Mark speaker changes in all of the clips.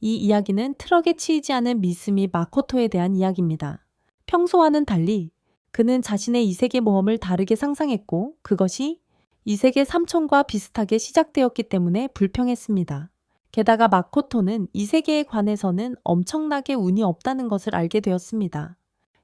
Speaker 1: 이 이야기는 트럭에 치이지 않은 미스미 마코토에 대한 이야기입니다. 평소와는 달리 그는 자신의 이세계 모험을 다르게 상상했고 그것이 이세계 삼촌과 비슷하게 시작되었기 때문에 불평했습니다. 게다가 마코토는 이세계에 관해서는 엄청나게 운이 없다는 것을 알게 되었습니다.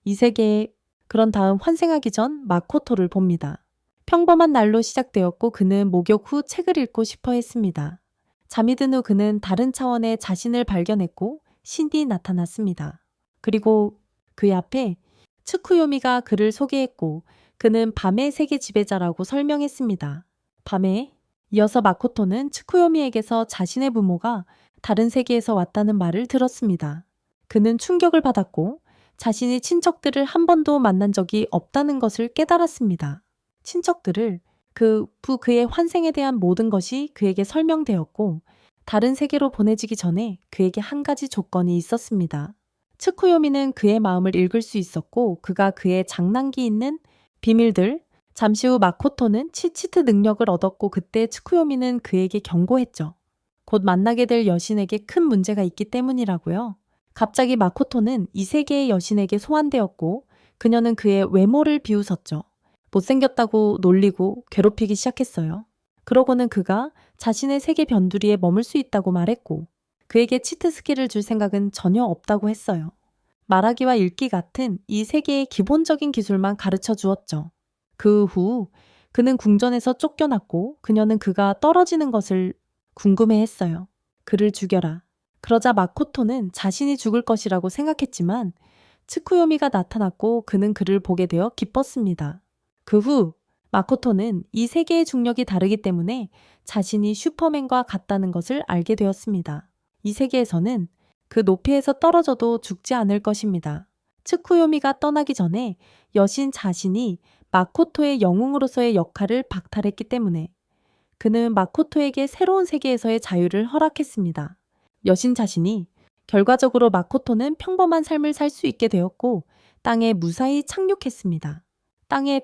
Speaker 1: 이세계에 그런 다음 환생하기 전 마코토를 봅니다. 평범한 날로 시작되었고 그는 목욕 후 책을 읽고 싶어 했습니다. 잠이 든 후 그는 다른 차원의 자신을 발견했고 신이 나타났습니다. 그리고 그의 앞에 츠쿠요미가 그를 소개했고 그는 밤의 세계 지배자라고 설명했습니다. 밤에 이어서 마코토는 츠쿠요미에게서 자신의 부모가 다른 세계에서 왔다는 말을 들었습니다. 그는 충격을 받았고 자신이 친척들을 한 번도 만난 적이 없다는 것을 깨달았습니다. 친척들을 그의 환생에 대한 모든 것이 그에게 설명되었고 다른 세계로 보내지기 전에 그에게 한 가지 조건이 있었습니다. 츠쿠요미는 그의 마음을 읽을 수 있었고 그가 그의 장난기 있는 비밀들, 잠시 후 마코토는 치치트 능력을 얻었고 그때 츠쿠요미는 그에게 경고했죠. 곧 만나게 될 여신에게 큰 문제가 있기 때문이라고요. 갑자기 마코토는 이 세계의 여신에게 소환되었고 그녀는 그의 외모를 비웃었죠. 못생겼다고 놀리고 괴롭히기 시작했어요. 그러고는 그가 자신의 세계 변두리에 머물 수 있다고 말했고 그에게 치트 스킬을 줄 생각은 전혀 없다고 했어요. 말하기와 읽기 같은 이 세계의 기본적인 기술만 가르쳐 주었죠. 그 후 그는 궁전에서 쫓겨났고 그녀는 그가 떨어지는 것을 궁금해했어요. 그를 죽여라. 그러자 마코토는 자신이 죽을 것이라고 생각했지만 츠쿠요미가 나타났고 그는 그를 보게 되어 기뻤습니다. 그 후 마코토는 이 세계의 중력이 다르기 때문에 자신이 슈퍼맨과 같다는 것을 알게 되었습니다. 이 세계에서는 그 높이에서 떨어져도 죽지 않을 것입니다. 츠쿠요미가 떠나기 전에 여신 자신이 마코토의 영웅으로서의 역할을 박탈했기 때문에 그는 마코토에게 새로운 세계에서의 자유를 허락했습니다. 여신 자신이 결과적으로 마코토는 평범한 삶을 살 수 있게 되었고 땅에 무사히 착륙했습니다. 땅의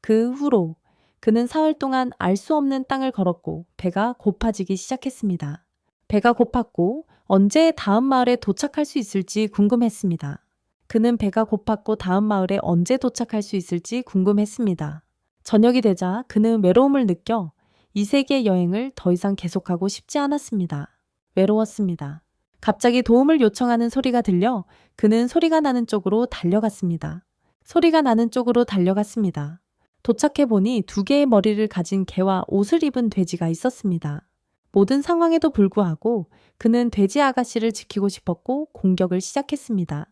Speaker 1: 그 후로 그는 사흘 동안 알 수 없는 땅을 걸었고 배가 고파지기 시작했습니다. 배가 고팠고 언제 다음 마을에 도착할 수 있을지 궁금했습니다. 그는 배가 고팠고 다음 마을에 언제 도착할 수 있을지 궁금했습니다. 저녁이 되자 그는 외로움을 느껴 이 세계 여행을 더 이상 계속하고 싶지 않았습니다. 외로웠습니다. 갑자기 도움을 요청하는 소리가 들려 그는 소리가 나는 쪽으로 달려갔습니다. 소리가 나는 쪽으로 달려갔습니다. 도착해보니 2개의 머리를 가진 개와 옷을 입은 돼지가 있었습니다. 모든 상황에도 불구하고 그는 돼지 아가씨를 지키고 싶었고 공격을 시작했습니다.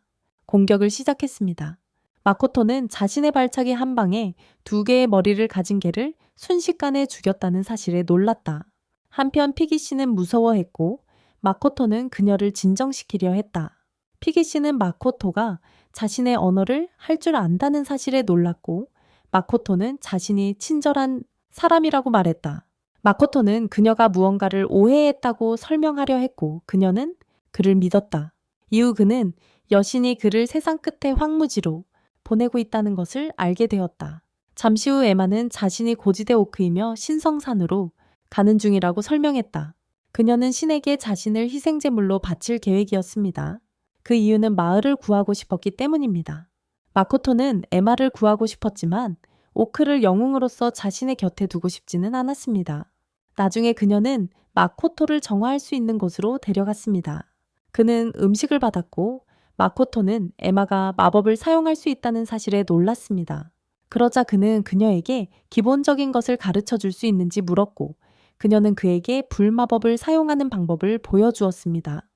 Speaker 1: 마코토는 자신의 발차기 한 방에 2개의 머리를 가진 개를 순식간에 죽였다는 사실에 놀랐다. 한편 피기 씨는 무서워했고 마코토는 그녀를 진정시키려 했다. 피기 씨는 마코토가 자신의 언어를 할 줄 안다는 사실에 놀랐고 마코토는 자신이 친절한 사람이라고 말했다. 마코토는 그녀가 무언가를 오해했다고 설명하려 했고 그녀는 그를 믿었다. 이후 그는 여신이 그를 세상 끝의 황무지로 보내고 있다는 것을 알게 되었다. 잠시 후 에마는 자신이 고지대 오크이며 신성산으로 가는 중이라고 설명했다. 그녀는 신에게 자신을 희생제물로 바칠 계획이었습니다. 그 이유는 마을을 구하고 싶었기 때문입니다. 마코토는 에마를 구하고 싶었지만 오크를 영웅으로서 자신의 곁에 두고 싶지는 않았습니다. 나중에 그녀는 마코토를 정화할 수 있는 곳으로 데려갔습니다. 그는 음식을 받았고 마코토는 에마가 마법을 사용할 수 있다는 사실에 놀랐습니다. 그러자 그는 그녀에게 기본적인 것을 가르쳐 줄 수 있는지 물었고 그녀는 그에게 불마법을 사용하는 방법을 보여주었습니다.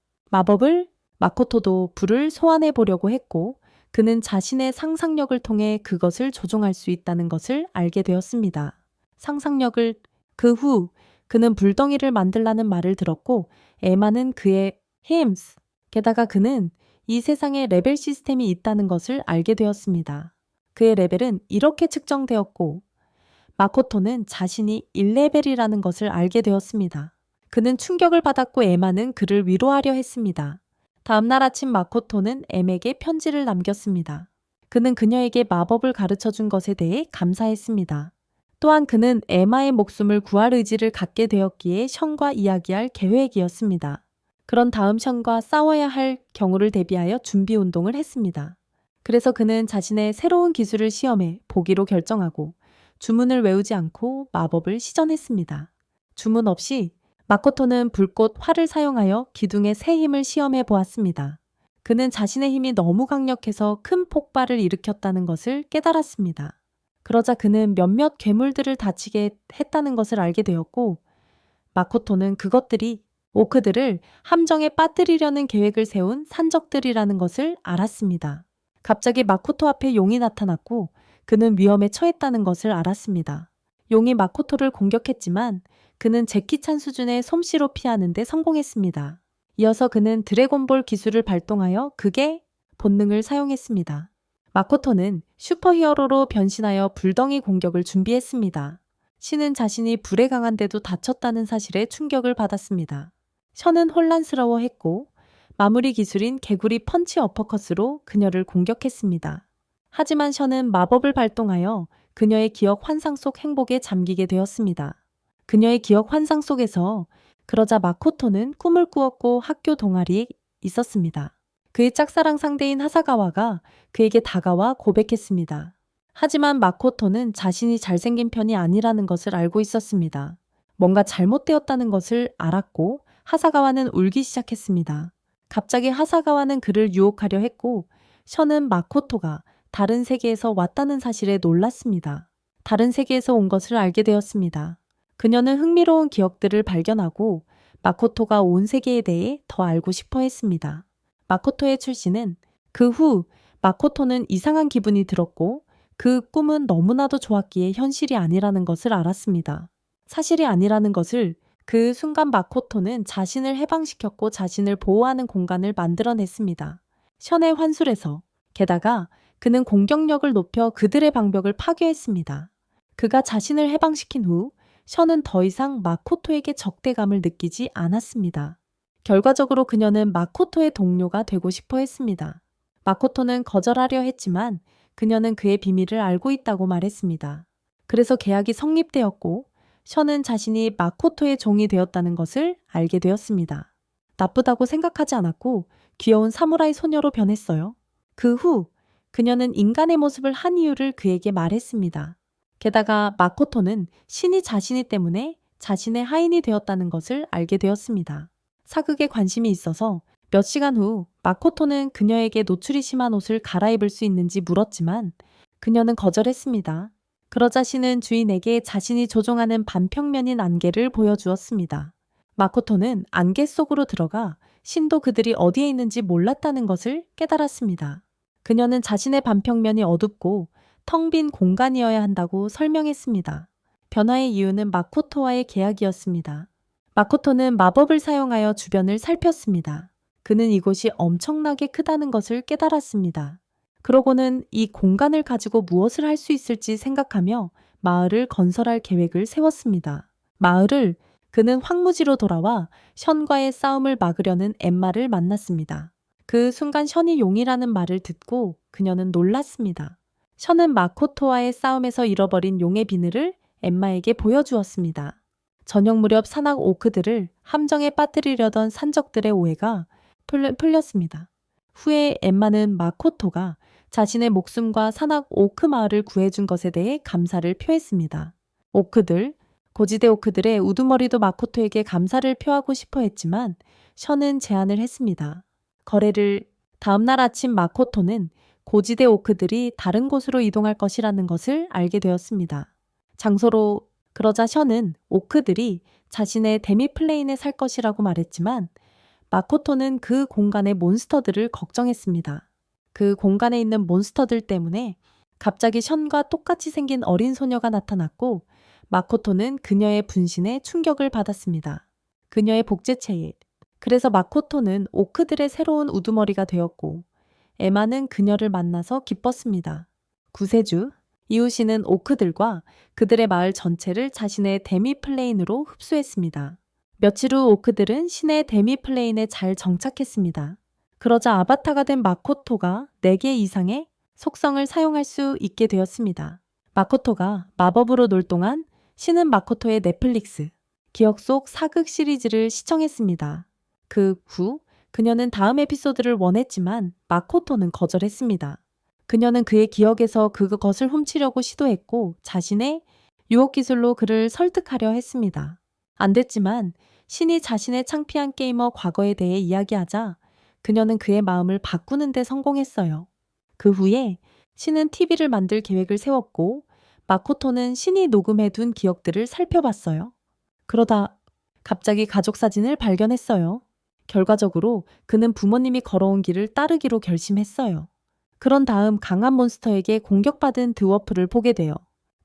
Speaker 1: 마코토도 불을 소환해 보려고 했고 그는 자신의 상상력을 통해 그것을 조종할 수 있다는 것을 알게 되었습니다. 그 후 그는 불덩이를 만들라는 말을 들었고 에마는 그의 힘스 게다가 그는 이 세상에 레벨 시스템이 있다는 것을 알게 되었습니다. 그의 레벨은 이렇게 측정되었고 마코토는 자신이 1레벨이라는 것을 알게 되었습니다. 그는 충격을 받았고 에마는 그를 위로하려 했습니다. 다음날 아침 마코토는 엠에게 편지를 남겼습니다. 그는 그녀에게 마법을 가르쳐준 것에 대해 감사했습니다. 또한 그는 에마의 목숨을 구할 의지를 갖게 되었기에 션과 이야기할 계획이었습니다. 그런 다음 션과 싸워야 할 경우를 대비하여 준비 운동을 했습니다. 그래서 그는 자신의 새로운 기술을 시험해 보기로 결정하고 주문을 외우지 않고 마법을 시전했습니다. 주문 없이 마코토는 불꽃 활을 사용하여 기둥의 새 힘을 시험해 보았습니다. 그는 자신의 힘이 너무 강력해서 큰 폭발을 일으켰다는 것을 깨달았습니다. 그러자 그는 몇몇 괴물들을 다치게 했다는 것을 알게 되었고, 마코토는 그것들이 오크들을 함정에 빠뜨리려는 계획을 세운 산적들이라는 것을 알았습니다. 갑자기 마코토 앞에 용이 나타났고 그는 위험에 처했다는 것을 알았습니다. 용이 마코토를 공격했지만 그는 제키찬 수준의 솜씨로 피하는 데 성공했습니다. 이어서 그는 드래곤볼 기술을 발동하여 극의 본능을 사용했습니다. 마코토는 슈퍼히어로로 변신하여 불덩이 공격을 준비했습니다. 신은 자신이 불에 강한데도 다쳤다는 사실에 충격을 받았습니다. 션은 혼란스러워했고 마무리 기술인 개구리 펀치 어퍼컷으로 그녀를 공격했습니다. 하지만 션은 마법을 발동하여 그녀의 기억 환상 속 행복에 잠기게 되었습니다. 그녀의 기억 환상 속에서 그러자 마코토는 꿈을 꾸었고 학교 동아리에 있었습니다. 그의 짝사랑 상대인 하사가와가 그에게 다가와 고백했습니다. 하지만 마코토는 자신이 잘생긴 편이 아니라는 것을 알고 있었습니다. 뭔가 잘못되었다는 것을 알았고 하사가와는 울기 시작했습니다. 갑자기 하사가와는 그를 유혹하려 했고 션은 마코토가 다른 세계에서 왔다는 사실에 놀랐습니다. 다른 세계에서 온 것을 알게 되었습니다. 그녀는 흥미로운 기억들을 발견하고 마코토가 온 세계에 대해 더 알고 싶어 했습니다. 마코토의 출신은 그 후 마코토는 이상한 기분이 들었고 그 꿈은 너무나도 좋았기에 현실이 아니라는 것을 알았습니다. 사실이 아니라는 것을 그 순간 마코토는 자신을 해방시켰고 자신을 보호하는 공간을 만들어냈습니다. 션의 환술에서 게다가 그는 공격력을 높여 그들의 방벽을 파괴했습니다. 그가 자신을 해방시킨 후 션은 더 이상 마코토에게 적대감을 느끼지 않았습니다. 결과적으로 그녀는 마코토의 동료가 되고 싶어 했습니다. 마코토는 거절하려 했지만 그녀는 그의 비밀을 알고 있다고 말했습니다. 그래서 계약이 성립되었고 션은 자신이 마코토의 종이 되었다는 것을 알게 되었습니다. 나쁘다고 생각하지 않았고 귀여운 사무라이 소녀로 변했어요. 그 후 그녀는 인간의 모습을 한 이유를 그에게 말했습니다. 게다가 마코토는 신이 자신이 때문에 자신의 하인이 되었다는 것을 알게 되었습니다. 사극에 관심이 있어서 몇 시간 후 마코토는 그녀에게 노출이 심한 옷을 갈아입을 수 있는지 물었지만 그녀는 거절했습니다. 그러자 신은 주인에게 자신이 조종하는 반평면인 안개를 보여주었습니다. 마코토는 안개 속으로 들어가 신도 그들이 어디에 있는지 몰랐다는 것을 깨달았습니다. 그녀는 자신의 반평면이 어둡고 텅 빈 공간이어야 한다고 설명했습니다. 변화의 이유는 마코토와의 계약이었습니다. 마코토는 마법을 사용하여 주변을 살폈습니다. 그는 이곳이 엄청나게 크다는 것을 깨달았습니다. 그러고는 이 공간을 가지고 무엇을 할 수 있을지 생각하며 마을을 건설할 계획을 세웠습니다. 마을을 그는 황무지로 돌아와 션과의 싸움을 막으려는 엠마를 만났습니다. 그 순간 션이 용이라는 말을 듣고 그녀는 놀랐습니다. 션은 마코토와의 싸움에서 잃어버린 용의 비늘을 엠마에게 보여주었습니다. 저녁 무렵 산악 오크들을 함정에 빠뜨리려던 산적들의 오해가 풀렸습니다. 후에 엠마는 마코토가 자신의 목숨과 산악 오크 마을을 구해준 것에 대해 감사를 표했습니다. 오크들, 고지대 오크들의 우두머리도 마코토에게 감사를 표하고 싶어 했지만 션은 제안을 했습니다. 다음 날 아침 마코토는 고지대 오크들이 다른 곳으로 이동할 것이라는 것을 알게 되었습니다. 그러자 션은 오크들이 자신의 데미플레인에 살 것이라고 말했지만 마코토는 그 공간의 몬스터들을 걱정했습니다. 그 공간에 있는 몬스터들 때문에 갑자기 션과 똑같이 생긴 어린 소녀가 나타났고 마코토는 그녀의 분신에 충격을 받았습니다. 그녀의 복제체일. 그래서 마코토는 오크들의 새로운 우두머리가 되었고 에마는 그녀를 만나서 기뻤습니다. 구세주, 이웃이는 오크들과 그들의 마을 전체를 자신의 데미플레인으로 흡수했습니다. 며칠 후 오크들은 신의 데미플레인에 잘 정착했습니다. 그러자 아바타가 된 마코토가 4개 이상의 속성을 사용할 수 있게 되었습니다. 마코토가 마법으로 놀 동안 신은 마코토의 넷플릭스, 기억 속 사극 시리즈를 시청했습니다. 그 후 그녀는 다음 에피소드를 원했지만 마코토는 거절했습니다. 그녀는 그의 기억에서 그것을 훔치려고 시도했고 자신의 유혹 기술로 그를 설득하려 했습니다. 안 됐지만 신이 자신의 창피한 게이머 과거에 대해 이야기하자 그녀는 그의 마음을 바꾸는 데 성공했어요. 그 후에 신은 TV를 만들 계획을 세웠고 마코토는 신이 녹음해둔 기억들을 살펴봤어요. 그러다 갑자기 가족 사진을 발견했어요. 결과적으로 그는 부모님이 걸어온 길을 따르기로 결심했어요. 그런 다음 강한 몬스터에게 공격받은 드워프를 보게 돼요.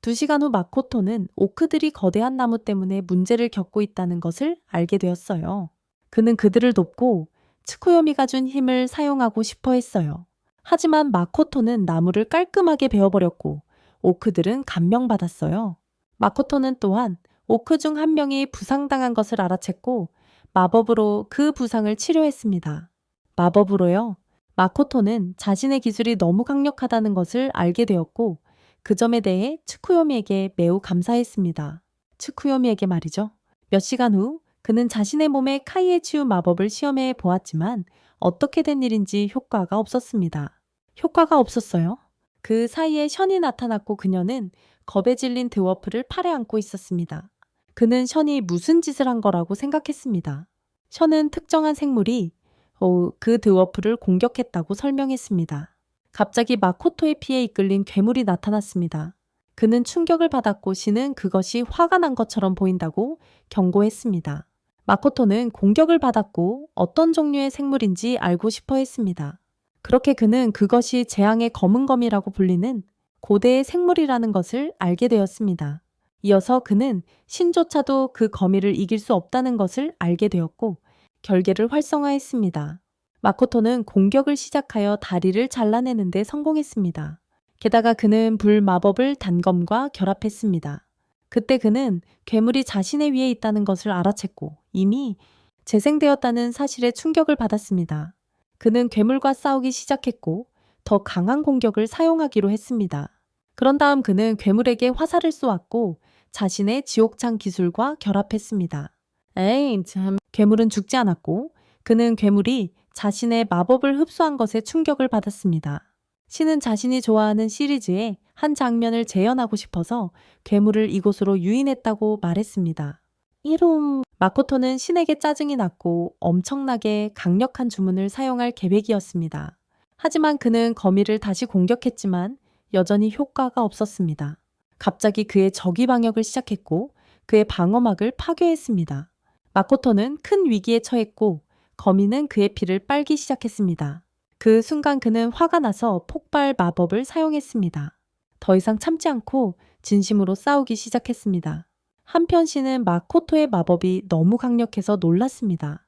Speaker 1: 2시간 후 마코토는 오크들이 거대한 나무 때문에 문제를 겪고 있다는 것을 알게 되었어요. 그는 그들을 돕고 츠쿠요미가 준 힘을 사용하고 싶어 했어요. 하지만 마코토는 나무를 깔끔하게 베어버렸고 오크들은 감명받았어요. 마코토는 또한 오크 중 한 명이 부상당한 것을 알아챘고 마법으로 그 부상을 치료했습니다. 마법으로요. 마코토는 자신의 기술이 너무 강력하다는 것을 알게 되었고 그 점에 대해 츠쿠요미에게 매우 감사했습니다. 츠쿠요미에게 말이죠. 몇 시간 후 그는 자신의 몸에 카이의 치유 마법을 시험해 보았지만 어떻게 된 일인지 효과가 없었습니다. 효과가 없었어요. 그 사이에 션이 나타났고 그녀는 겁에 질린 드워프를 팔에 안고 있었습니다. 그는 션이 무슨 짓을 한 거라고 생각했습니다. 션은 특정한 생물이 그 드워프를 공격했다고 설명했습니다. 갑자기 마코토의 피에 이끌린 괴물이 나타났습니다. 그는 충격을 받았고 신은 그것이 화가 난 것처럼 보인다고 경고했습니다. 마코토는 공격을 받았고 어떤 종류의 생물인지 알고 싶어 했습니다. 그렇게 그는 그것이 재앙의 검은 검이라고 불리는 고대의 생물이라는 것을 알게 되었습니다. 이어서 그는 신조차도 그 거미를 이길 수 없다는 것을 알게 되었고 결계를 활성화했습니다. 마코토는 공격을 시작하여 다리를 잘라내는 데 성공했습니다. 게다가 그는 불 마법을 단검과 결합했습니다. 그때 그는 괴물이 자신의 위에 있다는 것을 알아챘고 이미 재생되었다는 사실에 충격을 받았습니다. 그는 괴물과 싸우기 시작했고 더 강한 공격을 사용하기로 했습니다. 그런 다음 그는 괴물에게 화살을 쏘았고 자신의 지옥창 기술과 결합했습니다. 에이 참, 괴물은 죽지 않았고 그는 괴물이 자신의 마법을 흡수한 것에 충격을 받았습니다. 신은 자신이 좋아하는 시리즈의 한 장면을 재현하고 싶어서 괴물을 이곳으로 유인했다고 말했습니다. 이름 마코토는 신에게 짜증이 났고 엄청나게 강력한 주문을 사용할 계획이었습니다. 하지만 그는 거미를 다시 공격했지만 여전히 효과가 없었습니다. 갑자기 그의 적이 방역을 시작했고 그의 방어막을 파괴했습니다. 마코토는 큰 위기에 처했고 거미는 그의 피를 빨기 시작했습니다. 그 순간 그는 화가 나서 폭발 마법을 사용했습니다. 더 이상 참지 않고 진심으로 싸우기 시작했습니다. 한편 신은 마코토의 마법이 너무 강력해서 놀랐습니다.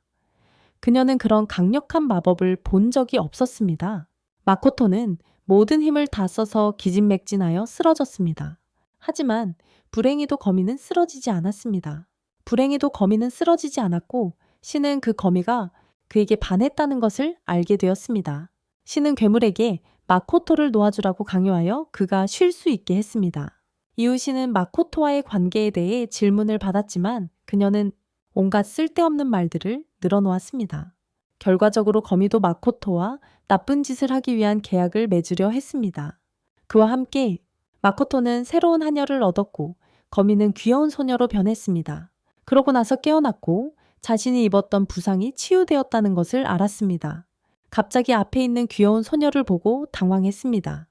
Speaker 1: 그녀는 그런 강력한 마법을 본 적이 없었습니다. 마코토는 모든 힘을 다 써서 기진맥진하여 쓰러졌습니다. 하지만 불행히도 거미는 쓰러지지 않았습니다. 불행히도 거미는 쓰러지지 않았고 신은 그 거미가 그에게 반했다는 것을 알게 되었습니다. 신은 괴물에게 마코토를 놓아주라고 강요하여 그가 쉴 수 있게 했습니다. 이후 신은 마코토와의 관계에 대해 질문을 받았지만 그녀는 온갖 쓸데없는 말들을 늘어놓았습니다. 결과적으로 거미도 마코토와 나쁜 짓을 하기 위한 계약을 맺으려 했습니다. 그와 함께 마코토는 새로운 하녀를 얻었고 거미는 귀여운 소녀로 변했습니다. 그러고 나서 깨어났고 자신이 입었던 부상이 치유되었다는 것을 알았습니다. 갑자기 앞에 있는 귀여운 소녀를 보고 당황했습니다.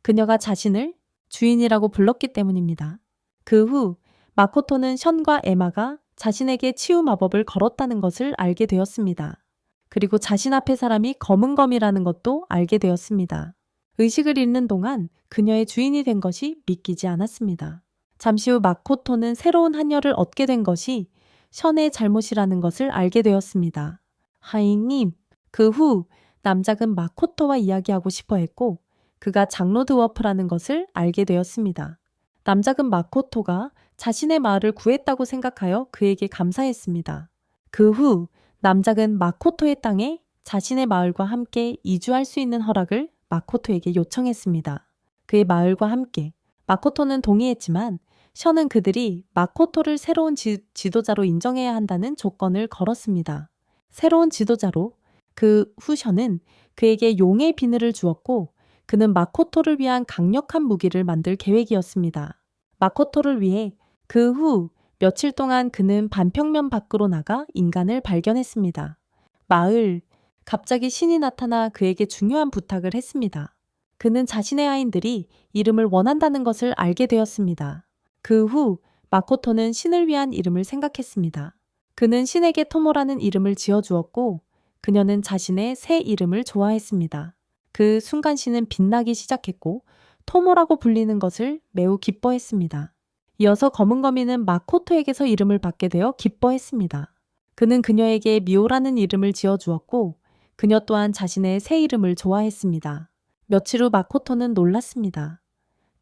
Speaker 1: 그녀가 자신을 주인이라고 불렀기 때문입니다. 그 후 마코토는 션과 에마가 자신에게 치유 마법을 걸었다는 것을 알게 되었습니다. 그리고 자신 앞의 사람이 검은 검이라는 것도 알게 되었습니다. 의식을 잃는 동안 그녀의 주인이 된 것이 믿기지 않았습니다. 잠시 후 마코토는 새로운 한여를 얻게 된 것이 션의 잘못이라는 것을 알게 되었습니다. 하이님, 그 후 남작은 마코토와 이야기하고 싶어 했고 그가 장로 드워프라는 것을 알게 되었습니다. 남작은 마코토가 자신의 마을을 구했다고 생각하여 그에게 감사했습니다. 그 후 남작은 마코토의 땅에 자신의 마을과 함께 이주할 수 있는 허락을 마코토에게 요청했습니다. 그의 마을과 함께 마코토는 동의했지만 션은 그들이 마코토를 새로운 지도자로 인정해야 한다는 조건을 걸었습니다. 새로운 지도자로 그 후 션은 그에게 용의 비늘을 주었고 그는 마코토를 위한 강력한 무기를 만들 계획이었습니다. 마코토를 위해 그 후 며칠 동안 그는 반평면 밖으로 나가 인간을 발견했습니다. 마을, 갑자기 신이 나타나 그에게 중요한 부탁을 했습니다. 그는 자신의 아이들이 이름을 원한다는 것을 알게 되었습니다. 그 후 마코토는 신을 위한 이름을 생각했습니다. 그는 신에게 토모라는 이름을 지어주었고 그녀는 자신의 새 이름을 좋아했습니다. 그 순간 신은 빛나기 시작했고 토모라고 불리는 것을 매우 기뻐했습니다. 이어서 검은 거미는 마코토에게서 이름을 받게 되어 기뻐했습니다. 그는 그녀에게 미오라는 이름을 지어주었고 그녀 또한 자신의 새 이름을 좋아했습니다. 며칠 후 마코토는 놀랐습니다.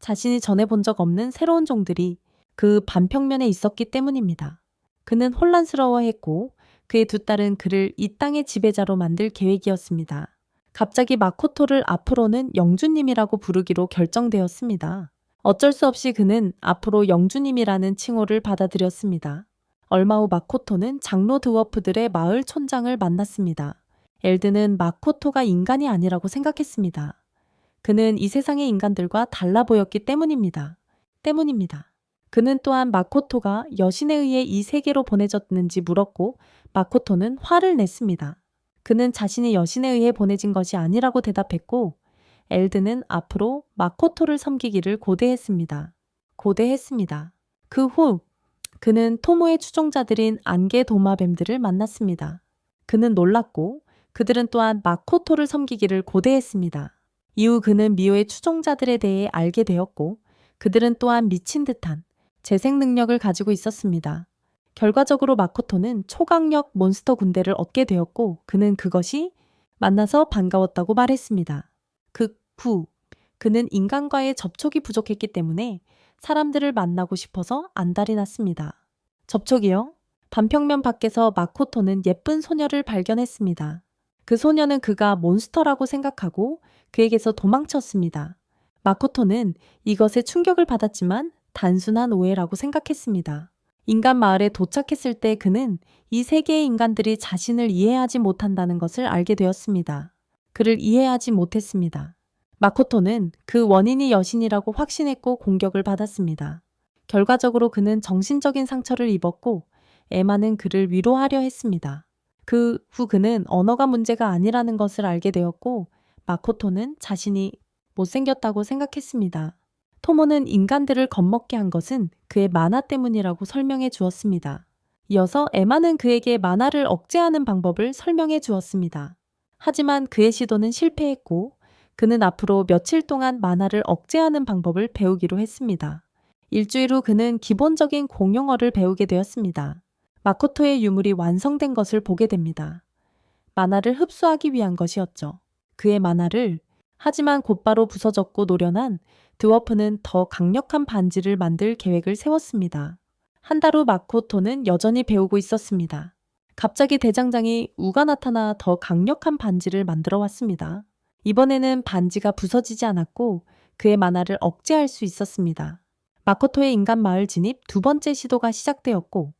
Speaker 1: 자신이 전해 본 적 없는 새로운 종들이 그 반평면에 있었기 때문입니다. 그는 혼란스러워했고 그의 두 딸은 그를 이 땅의 지배자로 만들 계획이었습니다. 갑자기 마코토를 앞으로는 영주님이라고 부르기로 결정되었습니다. 어쩔 수 없이 그는 앞으로 영주님이라는 칭호를 받아들였습니다. 얼마 후 마코토는 장로 드워프들의 마을 촌장을 만났습니다. 엘드는 마코토가 인간이 아니라고 생각했습니다. 그는 이 세상의 인간들과 달라 보였기 때문입니다. 그는 또한 마코토가 여신에 의해 이 세계로 보내졌는지 물었고 마코토는 화를 냈습니다. 그는 자신이 여신에 의해 보내진 것이 아니라고 대답했고 엘드는 앞으로 마코토를 섬기기를 고대했습니다. 그 후 그는 토모의 추종자들인 안개 도마뱀들을 만났습니다. 그는 놀랐고 그들은 또한 마코토를 섬기기를 고대했습니다. 이후 그는 미오의 추종자들에 대해 알게 되었고 그들은 또한 미친 듯한 재생 능력을 가지고 있었습니다. 결과적으로 마코토는 초강력 몬스터 군대를 얻게 되었고 그는 그것이 만나서 반가웠다고 말했습니다. 그 후 그는 인간과의 접촉이 부족했기 때문에 사람들을 만나고 싶어서 안달이 났습니다. 접촉이요? 반평면 밖에서 마코토는 예쁜 소녀를 발견했습니다. 그 소녀는 그가 몬스터라고 생각하고 그에게서 도망쳤습니다. 마코토는 이것에 충격을 받았지만 단순한 오해라고 생각했습니다. 인간 마을에 도착했을 때 그는 이 세계의 인간들이 자신을 이해하지 못한다는 것을 알게 되었습니다. 그를 이해하지 못했습니다. 마코토는 그 원인이 여신이라고 확신했고 공격을 받았습니다. 결과적으로 그는 정신적인 상처를 입었고 에마는 그를 위로하려 했습니다. 그 후 그는 언어가 문제가 아니라는 것을 알게 되었고 마코토는 자신이 못생겼다고 생각했습니다. 토모는 인간들을 겁먹게 한 것은 그의 만화 때문이라고 설명해 주었습니다. 이어서 에마는 그에게 만화를 억제하는 방법을 설명해 주었습니다. 하지만 그의 시도는 실패했고 그는 앞으로 며칠 동안 만화를 억제하는 방법을 배우기로 했습니다. 일주일 후 그는 기본적인 공용어를 배우게 되었습니다. 마코토의 유물이 완성된 것을 보게 됩니다. 만화를 흡수하기 위한 것이었죠. 그의 만화를 하지만 곧바로 부서졌고 노련한 드워프는 더 강력한 반지를 만들 계획을 세웠습니다. 한 달 후 마코토는 여전히 배우고 있었습니다. 갑자기 대장장이 우가 나타나 더 강력한 반지를 만들어 왔습니다. 이번에는 반지가 부서지지 않았고 그의 만화를 억제할 수 있었습니다. 마코토의 인간 마을 진입 두 번째 시도가 시작되었고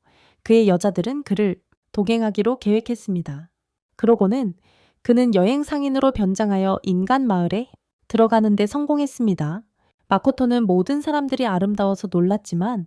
Speaker 1: 그의 여자들은 그를 동행하기로 계획했습니다. 그러고는 그는 여행 상인으로 변장하여 인간 마을에 들어가는 데 성공했습니다. 마코토는 모든 사람들이 아름다워서 놀랐지만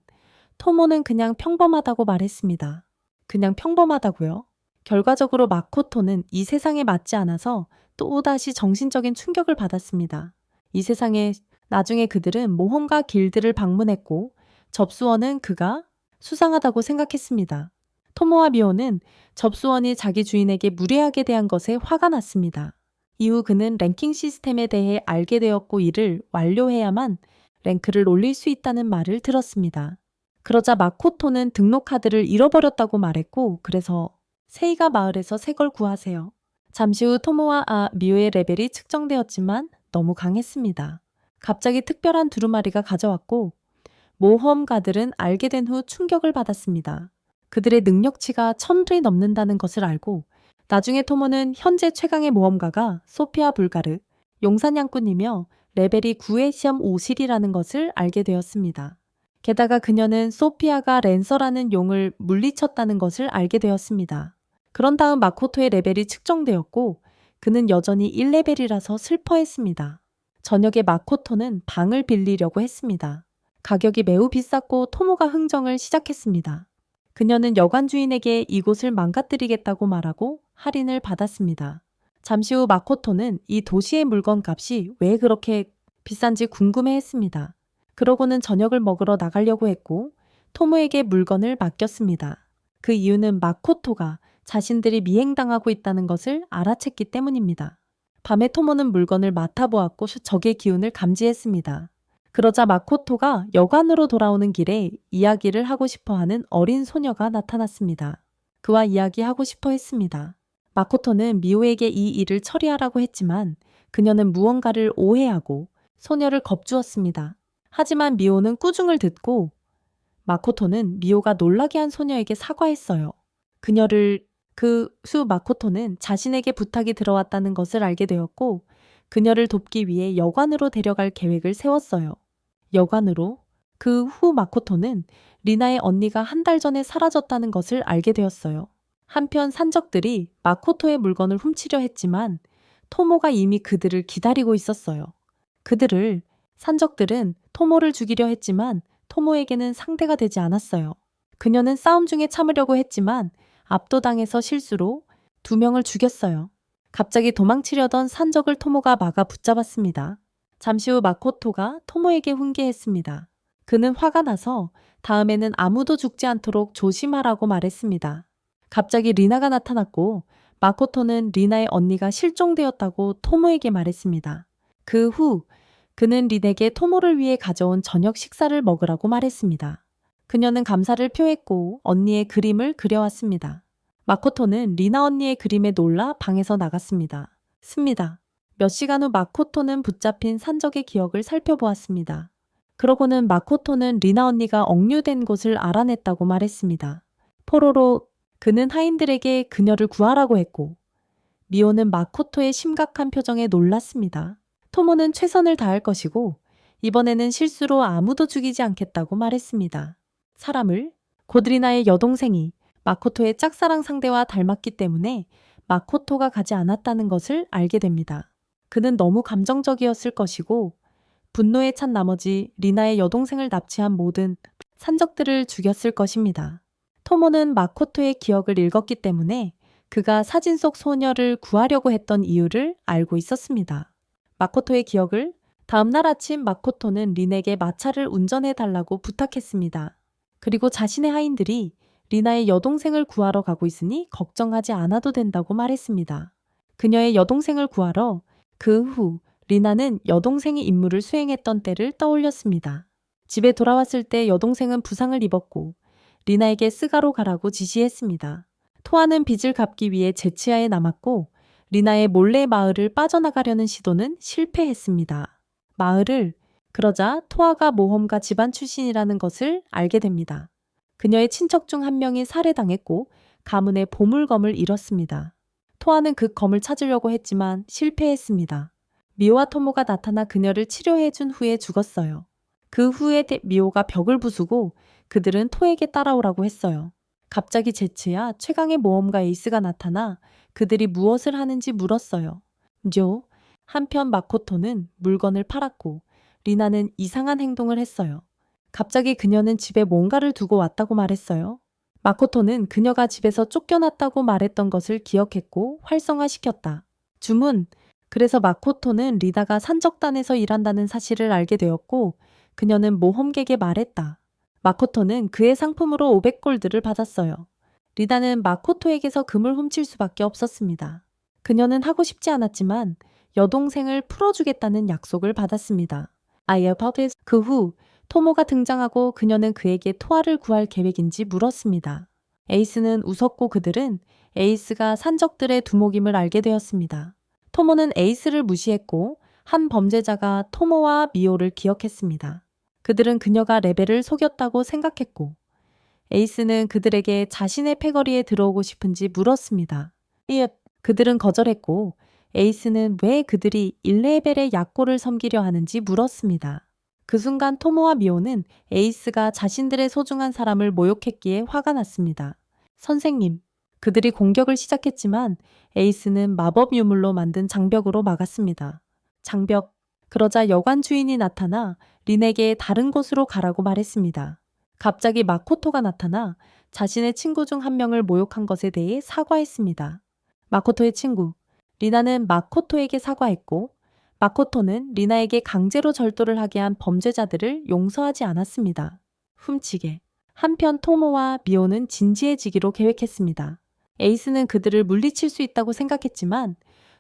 Speaker 1: 토모는 그냥 평범하다고 말했습니다. 그냥 평범하다고요? 결과적으로 마코토는 이 세상에 맞지 않아서 또다시 정신적인 충격을 받았습니다. 이 세상에 나중에 그들은 모험가 길드를 방문했고 접수원은 그가 수상하다고 생각했습니다. 토모와 미오는 접수원이 자기 주인에게 무례하게 대한 것에 화가 났습니다. 이후 그는 랭킹 시스템에 대해 알게 되었고 이를 완료해야만 랭크를 올릴 수 있다는 말을 들었습니다. 그러자 마코토는 등록 카드를 잃어버렸다고 말했고 그래서 세이가 마을에서 새 걸 구하세요. 잠시 후 토모와 미오의 레벨이 측정되었지만 너무 강했습니다. 갑자기 특별한 두루마리가 가져왔고 모험가들은 알게 된 후 충격을 받았습니다. 그들의 능력치가 1000이 넘는다는 것을 알고 나중에 토모는 현재 최강의 모험가가 소피아 불가르, 용사냥꾼이며 레벨이 9의 시험 오실이라는 것을 알게 되었습니다. 게다가 그녀는 소피아가 랜서라는 용을 물리쳤다는 것을 알게 되었습니다. 그런 다음 마코토의 레벨이 측정되었고 그는 여전히 1레벨이라서 슬퍼했습니다. 저녁에 마코토는 방을 빌리려고 했습니다. 가격이 매우 비쌌고 토모가 흥정을 시작했습니다. 그녀는 여관 주인에게 이곳을 망가뜨리겠다고 말하고 할인을 받았습니다. 잠시 후 마코토는 이 도시의 물건 값이 왜 그렇게 비싼지 궁금해했습니다. 그러고는 저녁을 먹으러 나가려고 했고 토모에게 물건을 맡겼습니다. 그 이유는 마코토가 자신들이 미행당하고 있다는 것을 알아챘기 때문입니다. 밤에 토모는 물건을 맡아보았고 적의 기운을 감지했습니다. 그러자 마코토가 여관으로 돌아오는 길에 이야기를 하고 싶어하는 어린 소녀가 나타났습니다. 그와 이야기하고 싶어 했습니다. 마코토는 미호에게 이 일을 처리하라고 했지만 그녀는 무언가를 오해하고 소녀를 겁주었습니다. 하지만 미호는 꾸중을 듣고 마코토는 미호가 놀라게 한 소녀에게 사과했어요. 그 후 마코토는 자신에게 부탁이 들어왔다는 것을 알게 되었고 그녀를 돕기 위해 여관으로 데려갈 계획을 세웠어요. 여관으로? 그 후 마코토는 리나의 언니가 한 달 전에 사라졌다는 것을 알게 되었어요. 한편 산적들이 마코토의 물건을 훔치려 했지만 토모가 이미 그들을 기다리고 있었어요. 산적들은 토모를 죽이려 했지만 토모에게는 상대가 되지 않았어요. 그녀는 싸움 중에 참으려고 했지만 압도당해서 실수로 2명을 죽였어요. 갑자기 도망치려던 산적을 토모가 막아 붙잡았습니다. 잠시 후 마코토가 토모에게 훈계했습니다. 그는 화가 나서 다음에는 아무도 죽지 않도록 조심하라고 말했습니다. 갑자기 리나가 나타났고 마코토는 리나의 언니가 실종되었다고 토모에게 말했습니다. 그 후 그는 린에게 토모를 위해 가져온 저녁 식사를 먹으라고 말했습니다. 그녀는 감사를 표했고 언니의 그림을 그려왔습니다. 마코토는 리나 언니의 그림에 놀라 방에서 나갔습니다. 몇 시간 후 마코토는 붙잡힌 산적의 기억을 살펴보았습니다. 그러고는 마코토는 리나 언니가 억류된 곳을 알아냈다고 말했습니다. 포로로 그는 하인들에게 그녀를 구하라고 했고 미호는 마코토의 심각한 표정에 놀랐습니다. 토모는 최선을 다할 것이고 이번에는 실수로 아무도 죽이지 않겠다고 말했습니다. 곧 리나의 여동생이 마코토의 짝사랑 상대와 닮았기 때문에 마코토가 가지 않았다는 것을 알게 됩니다. 그는 너무 감정적이었을 것이고 분노에 찬 나머지 리나의 여동생을 납치한 모든 산적들을 죽였을 것입니다. 토모는 마코토의 기억을 읽었기 때문에 그가 사진 속 소녀를 구하려고 했던 이유를 알고 있었습니다. 마코토의 기억을 다음날 아침 마코토는 린에게 마차를 운전해달라고 부탁했습니다. 그리고 자신의 하인들이 리나의 여동생을 구하러 가고 있으니 걱정하지 않아도 된다고 말했습니다. 그녀의 여동생을 구하러 그 후 리나는 여동생이 임무를 수행했던 때를 떠올렸습니다. 집에 돌아왔을 때 여동생은 부상을 입었고 리나에게 스가로 가라고 지시했습니다. 토아는 빚을 갚기 위해 제치아에 남았고 리나의 몰래 마을을 빠져나가려는 시도는 실패했습니다. 그러자 토아가 모험가 집안 출신이라는 것을 알게 됩니다. 그녀의 친척 중 한 명이 살해당했고 가문의 보물검을 잃었습니다. 토아는 그 검을 찾으려고 했지만 실패했습니다. 미호와 토모가 나타나 그녀를 치료해준 후에 죽었어요. 그 후에 미호가 벽을 부수고 그들은 토에게 따라오라고 했어요. 갑자기 제츠야 최강의 모험가 에이스가 나타나 그들이 무엇을 하는지 물었어요. 한편 마코토는 물건을 팔았고 리나는 이상한 행동을 했어요. 갑자기 그녀는 집에 뭔가를 두고 왔다고 말했어요. 마코토는 그녀가 집에서 쫓겨났다고 말했던 것을 기억했고 활성화시켰다. 그래서 마코토는 리나가 산적단에서 일한다는 사실을 알게 되었고 그녀는 모험객에 말했다. 마코토는 그의 상품으로 500골드를 받았어요. 리나는 마코토에게서 금을 훔칠 수밖에 없었습니다. 그녀는 하고 싶지 않았지만 여동생을 풀어주겠다는 약속을 받았습니다. 그 후 토모가 등장하고 그녀는 그에게 토아를 구할 계획인지 물었습니다. 에이스는 웃었고 그들은 에이스가 산적들의 두목임을 알게 되었습니다. 토모는 에이스를 무시했고 한 범죄자가 토모와 미호를 기억했습니다. 그들은 그녀가 레벨을 속였다고 생각했고 에이스는 그들에게 자신의 패거리에 들어오고 싶은지 물었습니다. 그들은 거절했고 에이스는 왜 그들이 1레벨의 약골을 섬기려 하는지 물었습니다. 그 순간 토모와 미호는 에이스가 자신들의 소중한 사람을 모욕했기에 화가 났습니다. 선생님, 그들이 공격을 시작했지만 에이스는 마법 유물로 만든 장벽으로 막았습니다. 장벽. 그러자 여관 주인이 나타나 린에게 다른 곳으로 가라고 말했습니다. 갑자기 마코토가 나타나 자신의 친구 중 한 명을 모욕한 것에 대해 사과했습니다. 마코토의 친구. 리나는 마코토에게 사과했고 마코토는 리나에게 강제로 절도를 하게 한 범죄자들을 용서하지 않았습니다. 훔치게. 한편 토모와 미오는 진지해지기로 계획했습니다. 에이스는 그들을 물리칠 수 있다고 생각했지만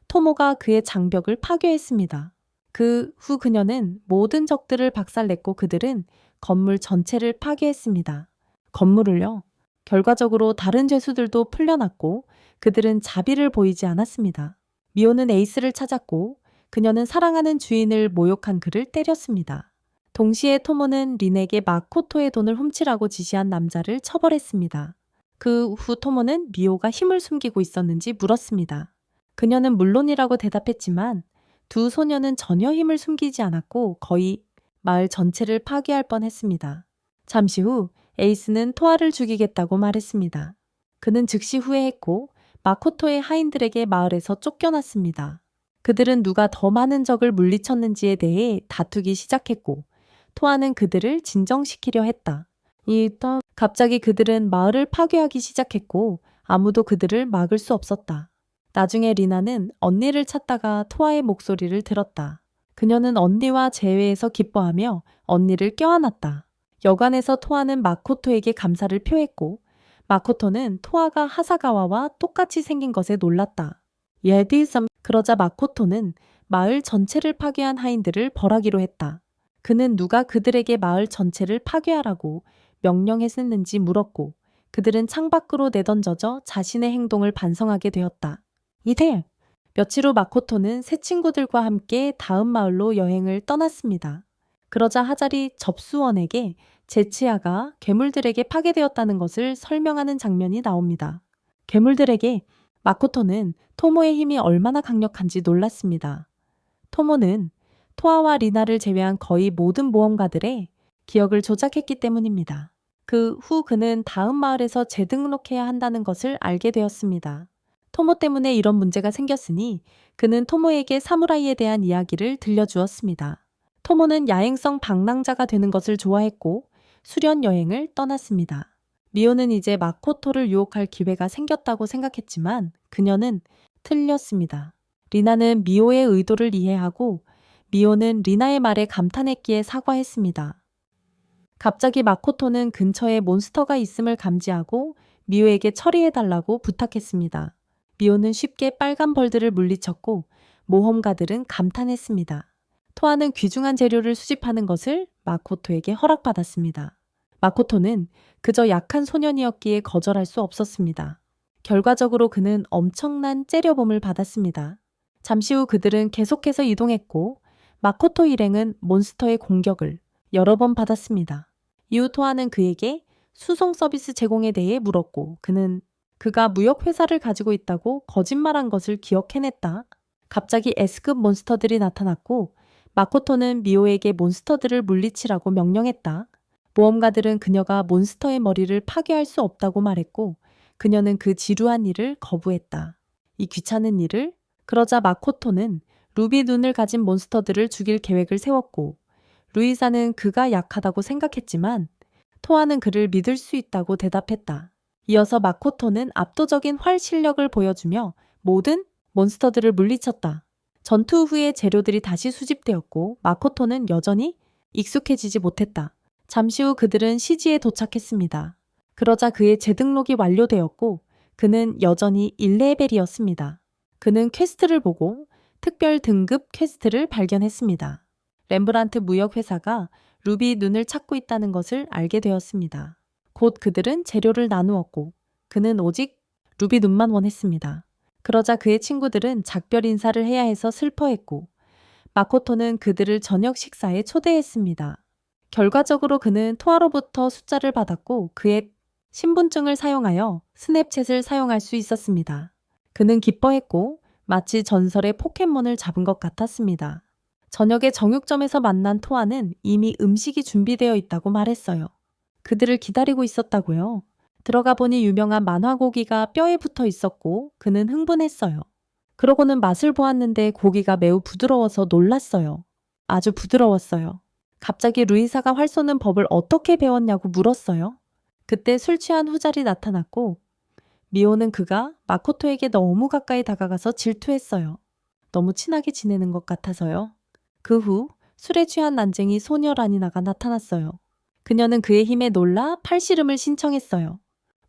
Speaker 1: 토모가 그의 장벽을 파괴했습니다. 그 후 그녀는 모든 적들을 박살냈고 그들은 건물 전체를 파괴했습니다. 건물을요. 결과적으로 다른 죄수들도 풀려났고 그들은 자비를 보이지 않았습니다. 미오는 에이스를 찾았고 그녀는 사랑하는 주인을 모욕한 그를 때렸습니다. 동시에 토모는 린에게 마코토의 돈을 훔치라고 지시한 남자를 처벌했습니다. 그 후 토모는 미오가 힘을 숨기고 있었는지 물었습니다. 그녀는 물론이라고 대답했지만 두 소녀는 전혀 힘을 숨기지 않았고 거의 마을 전체를 파괴할 뻔했습니다. 잠시 후 에이스는 토아를 죽이겠다고 말했습니다. 그는 즉시 후회했고 마코토의 하인들에게 마을에서 쫓겨났습니다. 그들은 누가 더 많은 적을 물리쳤는지에 대해 다투기 시작했고 토아는 그들을 진정시키려 했다. 갑자기 그들은 마을을 파괴하기 시작했고 아무도 그들을 막을 수 없었다. 나중에 리나는 언니를 찾다가 토아의 목소리를 들었다. 그녀는 언니와 재회에서 기뻐하며 언니를 껴안았다. 여관에서 토아는 마코토에게 감사를 표했고 마코토는 토아가 하사가와와 똑같이 생긴 것에 놀랐다. 그러자 마코토는 마을 전체를 파괴한 하인들을 벌하기로 했다. 그는 누가 그들에게 마을 전체를 파괴하라고 명령했는지 물었고 그들은 창밖으로 내던져져 자신의 행동을 반성하게 되었다. 이때 며칠 후 마코토는 새 친구들과 함께 다음 마을로 여행을 떠났습니다. 그러자 하자리 접수원에게 제치아가 괴물들에게 파괴되었다는 것을 설명하는 장면이 나옵니다. 괴물들에게 마코토는 토모의 힘이 얼마나 강력한지 놀랐습니다. 토모는 토아와 리나를 제외한 거의 모든 모험가들의 기억을 조작했기 때문입니다. 그 후 그는 다음 마을에서 재등록해야 한다는 것을 알게 되었습니다. 토모 때문에 이런 문제가 생겼으니 그는 토모에게 사무라이에 대한 이야기를 들려주었습니다. 토모는 야행성 방랑자가 되는 것을 좋아했고 수련 여행을 떠났습니다. 미오는 이제 마코토를 유혹할 기회가 생겼다고 생각했지만 그녀는 틀렸습니다. 리나는 미오의 의도를 이해하고 미오는 리나의 말에 감탄했기에 사과했습니다. 갑자기 마코토는 근처에 몬스터가 있음을 감지하고 미오에게 처리해달라고 부탁했습니다. 미오는 쉽게 빨간 벌들을 물리쳤고 모험가들은 감탄했습니다. 토아는 귀중한 재료를 수집하는 것을 마코토에게 허락받았습니다. 마코토는 그저 약한 소년이었기에 거절할 수 없었습니다. 결과적으로 그는 엄청난 째려봄을 받았습니다. 잠시 후 그들은 계속해서 이동했고 마코토 일행은 몬스터의 공격을 여러 번 받았습니다. 이후 토아는 그에게 수송 서비스 제공에 대해 물었고 그가 무역회사를 가지고 있다고 거짓말한 것을 기억해냈다. 갑자기 S급 몬스터들이 나타났고 마코토는 미오에게 몬스터들을 물리치라고 명령했다. 모험가들은 그녀가 몬스터의 머리를 파괴할 수 없다고 말했고 그녀는 그 지루한 일을 거부했다. 이 귀찮은 일을? 그러자 마코토는 루비 눈을 가진 몬스터들을 죽일 계획을 세웠고 루이사는 그가 약하다고 생각했지만 토아는 그를 믿을 수 있다고 대답했다. 이어서 마코토는 압도적인 활 실력을 보여주며 모든 몬스터들을 물리쳤다. 전투 후에 재료들이 다시 수집되었고 마코토는 여전히 익숙해지지 못했다. 잠시 후 그들은 시지에 도착했습니다. 그러자 그의 재등록이 완료되었고 그는 여전히 1레벨이었습니다. 그는 퀘스트를 보고 특별 등급 퀘스트를 발견했습니다. 렘브란트 무역회사가 루비 눈을 찾고 있다는 것을 알게 되었습니다. 곧 그들은 재료를 나누었고 그는 오직 루비 눈만 원했습니다. 그러자 그의 친구들은 작별 인사를 해야 해서 슬퍼했고 마코토는 그들을 저녁 식사에 초대했습니다. 결과적으로 그는 토아로부터 숫자를 받았고 그의 신분증을 사용하여 스냅챗을 사용할 수 있었습니다. 그는 기뻐했고 마치 전설의 포켓몬을 잡은 것 같았습니다. 저녁에 정육점에서 만난 토아는 이미 음식이 준비되어 있다고 말했어요. 그들을 기다리고 있었다고요. 들어가 보니 유명한 만화 고기가 뼈에 붙어 있었고 그는 흥분했어요. 그러고는 맛을 보았는데 고기가 매우 부드러워서 놀랐어요. 아주 부드러웠어요. 갑자기 루이사가 활 쏘는 법을 어떻게 배웠냐고 물었어요. 그때 술 취한 후잘이 나타났고 미호는 그가 마코토에게 너무 가까이 다가가서 질투했어요. 너무 친하게 지내는 것 같아서요. 그 후 술에 취한 난쟁이 소녀 라니나가 나타났어요. 그녀는 그의 힘에 놀라 팔씨름을 신청했어요.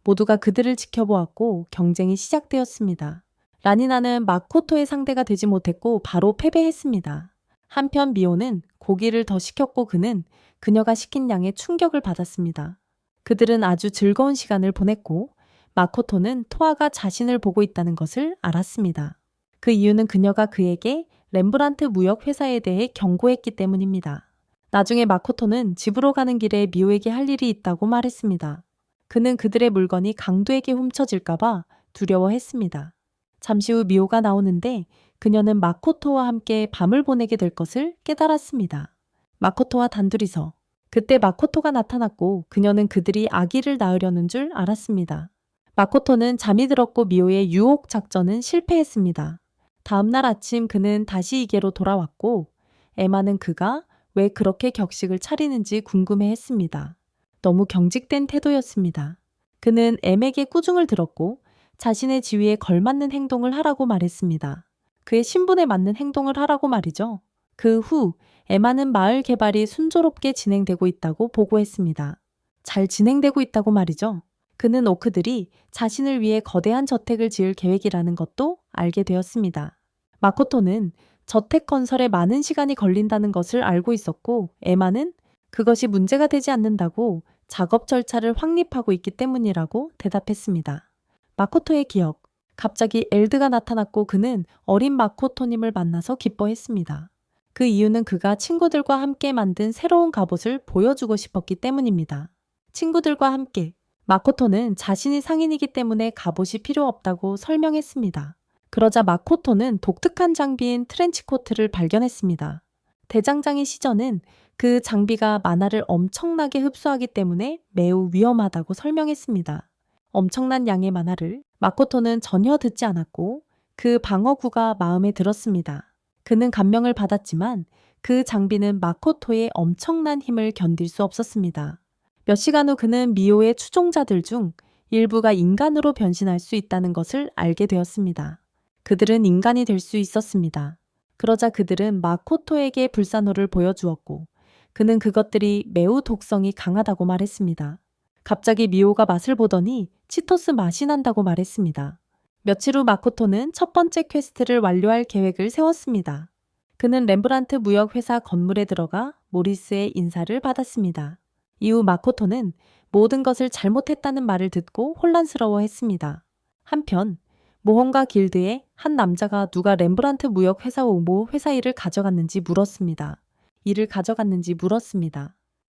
Speaker 1: 모두가 그들을 지켜보았고 경쟁이 시작되었습니다. 라니나는 마코토의 상대가 되지 못했고 바로 패배했습니다. 한편 미호는 고기를 더 시켰고 그는 그녀가 시킨 양에 충격을 받았습니다. 그들은 아주 즐거운 시간을 보냈고 마코토는 토아가 자신을 보고 있다는 것을 알았습니다. 그 이유는 그녀가 그에게 렘브란트 무역 회사에 대해 경고했기 때문입니다. 나중에 마코토는 집으로 가는 길에 미호에게 할 일이 있다고 말했습니다. 그는 그들의 물건이 강도에게 훔쳐질까봐 두려워했습니다. 잠시 후 미호가 나오는데 그녀는 마코토와 함께 밤을 보내게 될 것을 깨달았습니다. 마코토와 단둘이서. 그때 마코토가 나타났고 그녀는 그들이 아기를 낳으려는 줄 알았습니다. 마코토는 잠이 들었고 미호의 유혹 작전은 실패했습니다. 다음 날 아침 그는 다시 이계로 돌아왔고 에마는 그가 왜 그렇게 격식을 차리는지 궁금해했습니다. 너무 경직된 태도였습니다. 그는 엠에게 꾸중을 들었고 자신의 지위에 걸맞는 행동을 하라고 말했습니다. 그의 신분에 맞는 행동을 하라고 말이죠. 그 후 에마는 마을 개발이 순조롭게 진행되고 있다고 보고했습니다. 잘 진행되고 있다고 말이죠. 그는 오크들이 자신을 위해 거대한 저택을 지을 계획이라는 것도 알게 되었습니다. 마코토는 저택 건설에 많은 시간이 걸린다는 것을 알고 있었고 에마는 그것이 문제가 되지 않는다고 작업 절차를 확립하고 있기 때문이라고 대답했습니다. 마코토의 기억. 갑자기 엘드가 나타났고 그는 어린 마코토님을 만나서 기뻐했습니다. 그 이유는 그가 친구들과 함께 만든 새로운 갑옷을 보여주고 싶었기 때문입니다. 친구들과 함께. 마코토는 자신이 상인이기 때문에 갑옷이 필요 없다고 설명했습니다. 그러자 마코토는 독특한 장비인 트렌치코트를 발견했습니다. 대장장이 시저는 그 장비가 만화를 엄청나게 흡수하기 때문에 매우 위험하다고 설명했습니다. 엄청난 양의 만화를 마코토는 전혀 듣지 않았고 그 방어구가 마음에 들었습니다. 그는 감명을 받았지만 그 장비는 마코토의 엄청난 힘을 견딜 수 없었습니다. 몇 시간 후 그는 미호의 추종자들 중 일부가 인간으로 변신할 수 있다는 것을 알게 되었습니다. 그들은 인간이 될 수 있었습니다. 그러자 그들은 마코토에게 불사노를 보여주었고 그는 그것들이 매우 독성이 강하다고 말했습니다. 갑자기 미호가 맛을 보더니 치토스 맛이 난다고 말했습니다. 며칠 후 마코토는 첫 번째 퀘스트를 완료할 계획을 세웠습니다. 그는 렘브란트 무역회사 건물에 들어가 모리스의 인사를 받았습니다. 이후 마코토는 모든 것을 잘못했다는 말을 듣고 혼란스러워했습니다. 한편 모험가 길드의 한 남자가 누가 렘브란트 무역회사 옹보 회사 일을 가져갔는지 물었습니다.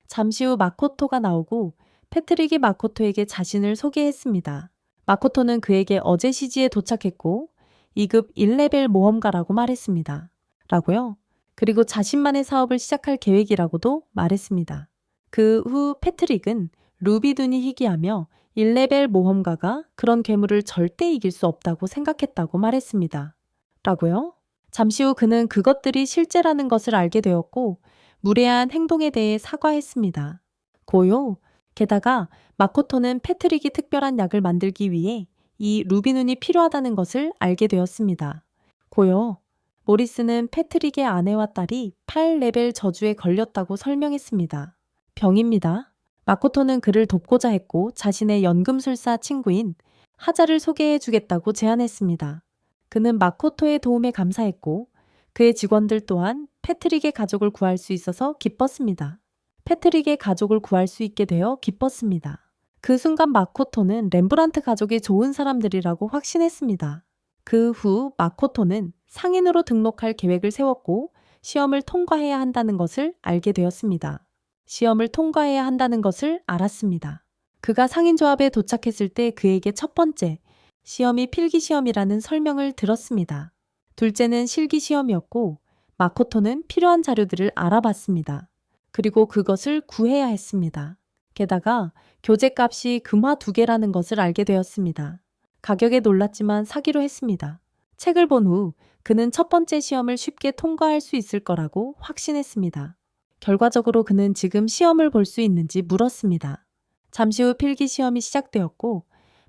Speaker 1: 잠시 후 마코토가 나오고 패트릭이 마코토에게 자신을 소개했습니다. 마코토는 그에게 어제 시지에 도착했고 2급 1레벨 모험가라고 말했습니다. 라고요? 그리고 자신만의 사업을 시작할 계획이라고도 말했습니다. 그 후 패트릭은 루비둔이 희귀하며 1레벨 모험가가 그런 괴물을 절대 이길 수 없다고 생각했다고 말했습니다. 라고요? 잠시 후 그는 그것들이 실제라는 것을 알게 되었고 무례한 행동에 대해 사과했습니다. 고요. 게다가 마코토는 패트릭이 특별한 약을 만들기 위해 이 루비눈이 필요하다는 것을 알게 되었습니다. 고요. 모리스는 패트릭의 아내와 딸이 8레벨 저주에 걸렸다고 설명했습니다. 병입니다. 마코토는 그를 돕고자 했고 자신의 연금술사 친구인 하자를 소개해 주겠다고 제안했습니다. 그는 마코토의 도움에 감사했고 그의 직원들 또한 패트릭의 가족을 구할 수 있어서 기뻤습니다. 패트릭의 가족을 구할 수 있게 되어 기뻤습니다. 그 순간 마코토는 렘브란트 가족이 좋은 사람들이라고 확신했습니다. 그 후 마코토는 상인으로 등록할 계획을 세웠고 시험을 통과해야 한다는 것을 알게 되었습니다. 시험을 통과해야 한다는 것을 알았습니다. 그가 상인조합에 도착했을 때 그에게 첫 번째, 시험이 필기시험이라는 설명을 들었습니다. 둘째는 실기시험이었고 마코토는 필요한 자료들을 알아봤습니다. 그리고 그것을 구해야 했습니다. 게다가 교재값이 금화 2개라는 것을 알게 되었습니다. 가격에 놀랐지만 사기로 했습니다. 책을 본 후 그는 첫 번째 시험을 쉽게 통과할 수 있을 거라고 확신했습니다. 결과적으로 그는 지금 시험을 볼 수 있는지 물었습니다. 잠시 후 필기 시험이 시작되었고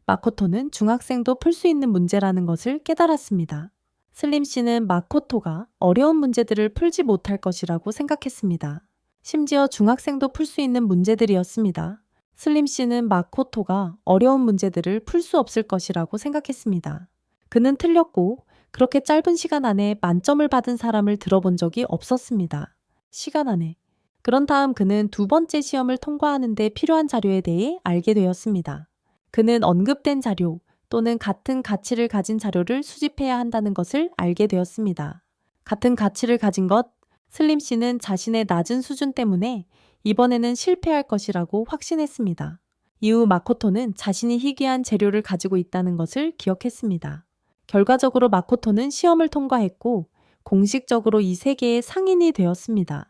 Speaker 1: 마코토는 중학생도 풀 수 있는 문제라는 것을 깨달았습니다. 슬림 씨는 마코토가 어려운 문제들을 풀지 못할 것이라고 생각했습니다. 심지어 중학생도 풀 수 있는 문제들이었습니다. 슬림 씨는 마코토가 어려운 문제들을 풀 수 없을 것이라고 생각했습니다. 그는 틀렸고 그렇게 짧은 시간 안에 만점을 받은 사람을 들어본 적이 없었습니다. 시간 안에. 그런 다음 그는 두 번째 시험을 통과하는 데 필요한 자료에 대해 알게 되었습니다. 그는 언급된 자료 또는 같은 가치를 가진 자료를 수집해야 한다는 것을 알게 되었습니다. 같은 가치를 가진 것, 슬림 씨는 자신의 낮은 수준 때문에 이번에는 실패할 것이라고 확신했습니다. 이후 마코토는 자신이 희귀한 재료를 가지고 있다는 것을 기억했습니다. 결과적으로 마코토는 시험을 통과했고 공식적으로 이 세계의 상인이 되었습니다.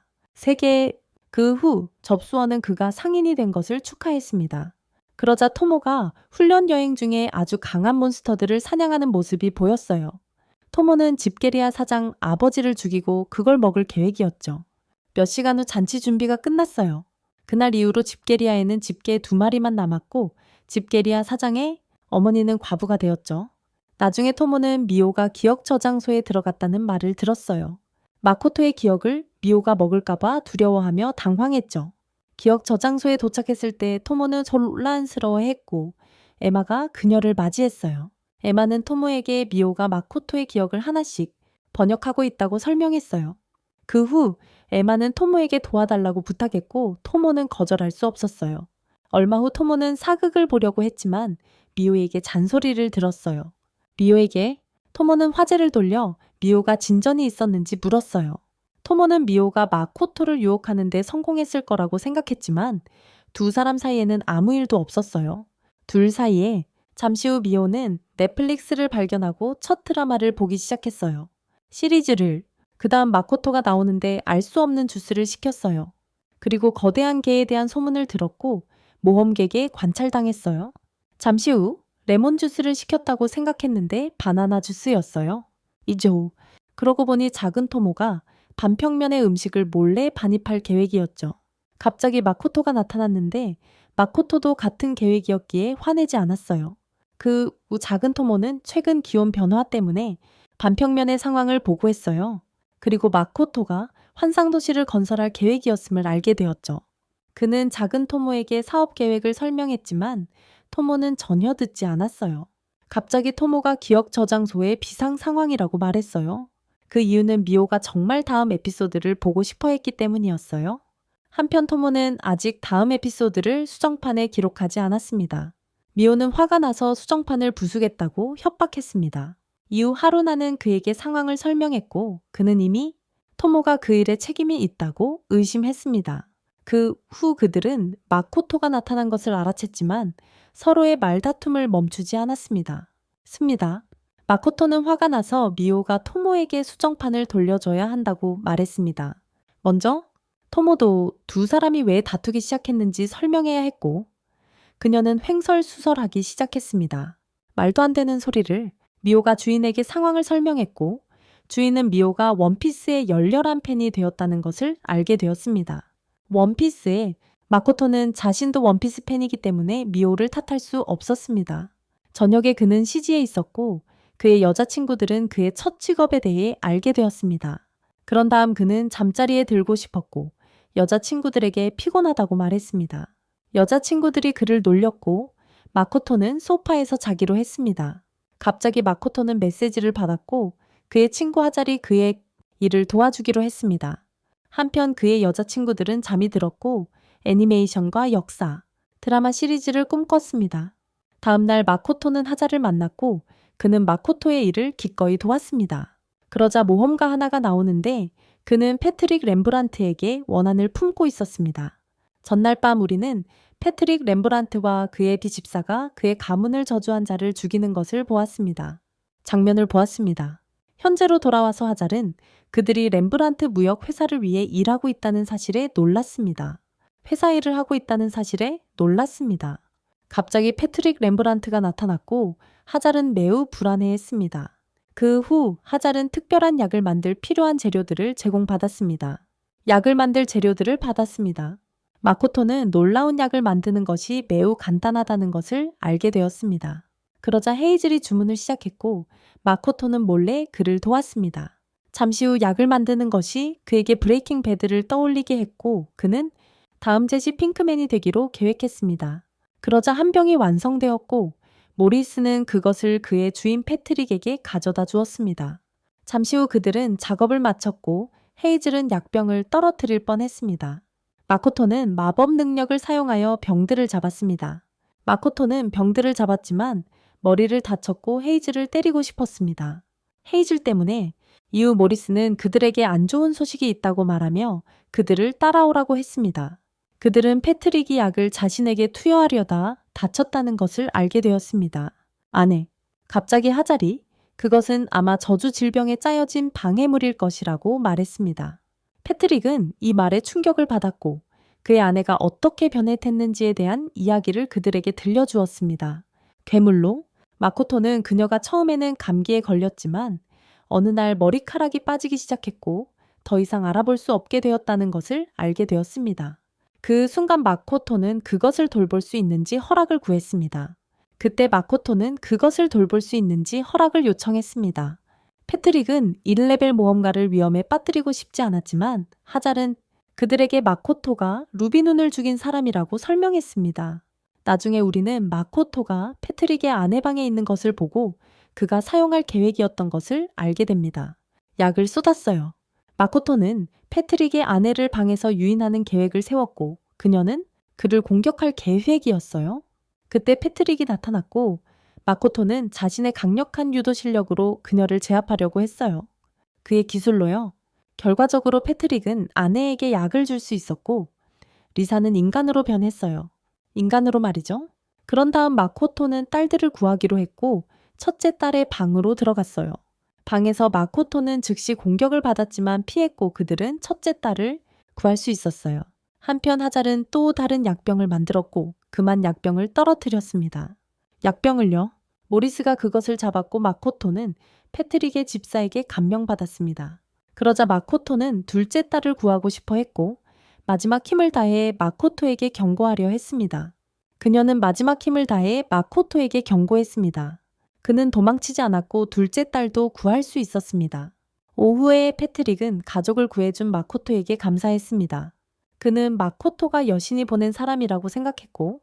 Speaker 1: 그 후 접수원은 그가 상인이 된 것을 축하했습니다. 그러자 토모가 훈련 여행 중에 아주 강한 몬스터들을 사냥하는 모습이 보였어요. 토모는 집게리아 사장 아버지를 죽이고 그걸 먹을 계획이었죠. 몇 시간 후 잔치 준비가 끝났어요. 그날 이후로 집게리아에는 집게 2마리만 남았고 집게리아 사장의 어머니는 과부가 되었죠. 나중에 토모는 미오가 기억 저장소에 들어갔다는 말을 들었어요. 마코토의 기억을 미오가 먹을까봐 두려워하며 당황했죠. 기억 저장소에 도착했을 때 토모는 혼란스러워했고 에마가 그녀를 맞이했어요. 에마는 토모에게 미오가 마코토의 기억을 하나씩 번역하고 있다고 설명했어요. 그 후 에마는 토모에게 도와달라고 부탁했고 토모는 거절할 수 없었어요. 얼마 후 토모는 사극을 보려고 했지만 미오에게 잔소리를 들었어요. 미오에게 토모는 화제를 돌려 미오가 진전이 있었는지 물었어요. 토모는 미오가 마코토를 유혹하는 데 성공했을 거라고 생각했지만 두 사람 사이에는 아무 일도 없었어요. 둘 사이에 잠시 후 미오는 넷플릭스를 발견하고 첫 드라마를 보기 시작했어요. 시리즈를. 그 다음 마코토가 나오는데 알 수 없는 주스를 시켰어요. 그리고 거대한 개에 대한 소문을 들었고 모험객에 관찰당했어요. 잠시 후 레몬 주스를 시켰다고 생각했는데 바나나 주스였어요. 이조. 그러고 보니 작은 토모가 반평면의 음식을 몰래 반입할 계획이었죠. 갑자기 마코토가 나타났는데 마코토도 같은 계획이었기에 화내지 않았어요. 그 후 작은 토모는 최근 기온 변화 때문에 반평면의 상황을 보고했어요. 그리고 마코토가 환상도시를 건설할 계획이었음을 알게 되었죠. 그는 작은 토모에게 사업 계획을 설명했지만 토모는 전혀 듣지 않았어요. 갑자기 토모가 기억 저장소의 비상 상황이라고 말했어요. 그 이유는 미오가 정말 다음 에피소드를 보고 싶어 했기 때문이었어요. 한편 토모는 아직 다음 에피소드를 수정판에 기록하지 않았습니다. 미오는 화가 나서 수정판을 부수겠다고 협박했습니다. 이후 하루나는 그에게 상황을 설명했고 그는 이미 토모가 그 일에 책임이 있다고 의심했습니다. 그 후 그들은 마코토가 나타난 것을 알아챘지만 서로의 말다툼을 멈추지 않았습니다. 마코토는 화가 나서 미오가 토모에게 수정판을 돌려줘야 한다고 말했습니다. 먼저 토모도 두 사람이 왜 다투기 시작했는지 설명해야 했고 그녀는 횡설수설하기 시작했습니다. 말도 안 되는 소리를. 미오가 주인에게 상황을 설명했고 주인은 미오가 원피스의 열렬한 팬이 되었다는 것을 알게 되었습니다. 원피스에 마코토는 자신도 원피스 팬이기 때문에 미오를 탓할 수 없었습니다. 저녁에 그는 시지에 있었고 그의 여자친구들은 그의 첫 직업에 대해 알게 되었습니다. 그런 다음 그는 잠자리에 들고 싶었고 여자친구들에게 피곤하다고 말했습니다. 여자친구들이 그를 놀렸고 마코토는 소파에서 자기로 했습니다. 갑자기 마코토는 메시지를 받았고 그의 친구 하잘이 그의 일을 도와주기로 했습니다. 한편 그의 여자친구들은 잠이 들었고 애니메이션과 역사, 드라마 시리즈를 꿈꿨습니다. 다음날 마코토는 하잘을 만났고 그는 마코토의 일을 기꺼이 도왔습니다. 그러자 모험가 하나가 나오는데 그는 패트릭 렘브란트에게 원한을 품고 있었습니다. 전날 밤 우리는 패트릭 렘브란트와 그의 뒤집사가 그의 가문을 저주한 자를 죽이는 것을 보았습니다. 장면을 보았습니다. 현재로 돌아와서 하잘은 그들이 렘브란트 무역 회사를 위해 일하고 있다는 사실에 놀랐습니다. 회사 일을 하고 있다는 사실에 놀랐습니다. 갑자기 패트릭 렘브란트가 나타났고 하잘은 매우 불안해했습니다. 그 후 하잘은 특별한 약을 만들 필요한 재료들을 제공받았습니다. 약을 만들 재료들을 받았습니다. 마코토는 놀라운 약을 만드는 것이 매우 간단하다는 것을 알게 되었습니다. 그러자 헤이즐이 주문을 시작했고 마코토는 몰래 그를 도왔습니다. 잠시 후 약을 만드는 것이 그에게 브레이킹 배드를 떠올리게 했고 그는 다음 제시 핑크맨이 되기로 계획했습니다. 그러자 한 병이 완성되었고 모리스는 그것을 그의 주인 패트릭에게 가져다 주었습니다. 잠시 후 그들은 작업을 마쳤고 헤이즐은 약병을 떨어뜨릴 뻔했습니다. 마코토는 마법 능력을 사용하여 병들을 잡았습니다. 마코토는 병들을 잡았지만 머리를 다쳤고 헤이즐을 때리고 싶었습니다. 헤이즐 때문에 이후 모리스는 그들에게 안 좋은 소식이 있다고 말하며 그들을 따라오라고 했습니다. 그들은 패트릭이 약을 자신에게 투여하려다 다쳤다는 것을 알게 되었습니다. 아내, 갑자기 하잘이 그것은 아마 저주 질병에 짜여진 방해물일 것이라고 말했습니다. 패트릭은 이 말에 충격을 받았고 그의 아내가 어떻게 변했는지에 대한 이야기를 그들에게 들려주었습니다. 괴물로 마코토는 그녀가 처음에는 감기에 걸렸지만 어느 날 머리카락이 빠지기 시작했고 더 이상 알아볼 수 없게 되었다는 것을 알게 되었습니다. 그 순간 마코토는 그것을 돌볼 수 있는지 허락을 구했습니다. 그때 마코토는 그것을 돌볼 수 있는지 허락을 요청했습니다. 패트릭은 1레벨 모험가를 위험에 빠뜨리고 싶지 않았지만 하잘은 그들에게 마코토가 루비눈을 죽인 사람이라고 설명했습니다. 나중에 우리는 마코토가 패트릭의 아내 방에 있는 것을 보고 그가 사용할 계획이었던 것을 알게 됩니다. 약을 쏟았어요. 마코토는 패트릭의 아내를 방에서 유인하는 계획을 세웠고 그녀는 그를 공격할 계획이었어요. 그때 패트릭이 나타났고 마코토는 자신의 강력한 유도 실력으로 그녀를 제압하려고 했어요. 그의 기술로요. 결과적으로 패트릭은 아내에게 약을 줄 수 있었고 리사는 인간으로 변했어요. 인간으로 말이죠. 그런 다음 마코토는 딸들을 구하기로 했고 첫째 딸의 방으로 들어갔어요. 방에서 마코토는 즉시 공격을 받았지만 피했고 그들은 첫째 딸을 구할 수 있었어요. 한편 하잘은 또 다른 약병을 만들었고 그만 약병을 떨어뜨렸습니다. 약병을요. 모리스가 그것을 잡았고 마코토는 패트릭의 집사에게 감명받았습니다. 그러자 마코토는 둘째 딸을 구하고 싶어 했고 마지막 힘을 다해 마코토에게 경고하려 했습니다. 그녀는 마지막 힘을 다해 마코토에게 경고했습니다. 그는 도망치지 않았고 둘째 딸도 구할 수 있었습니다. 오후에 패트릭은 가족을 구해준 마코토에게 감사했습니다. 그는 마코토가 여신이 보낸 사람이라고 생각했고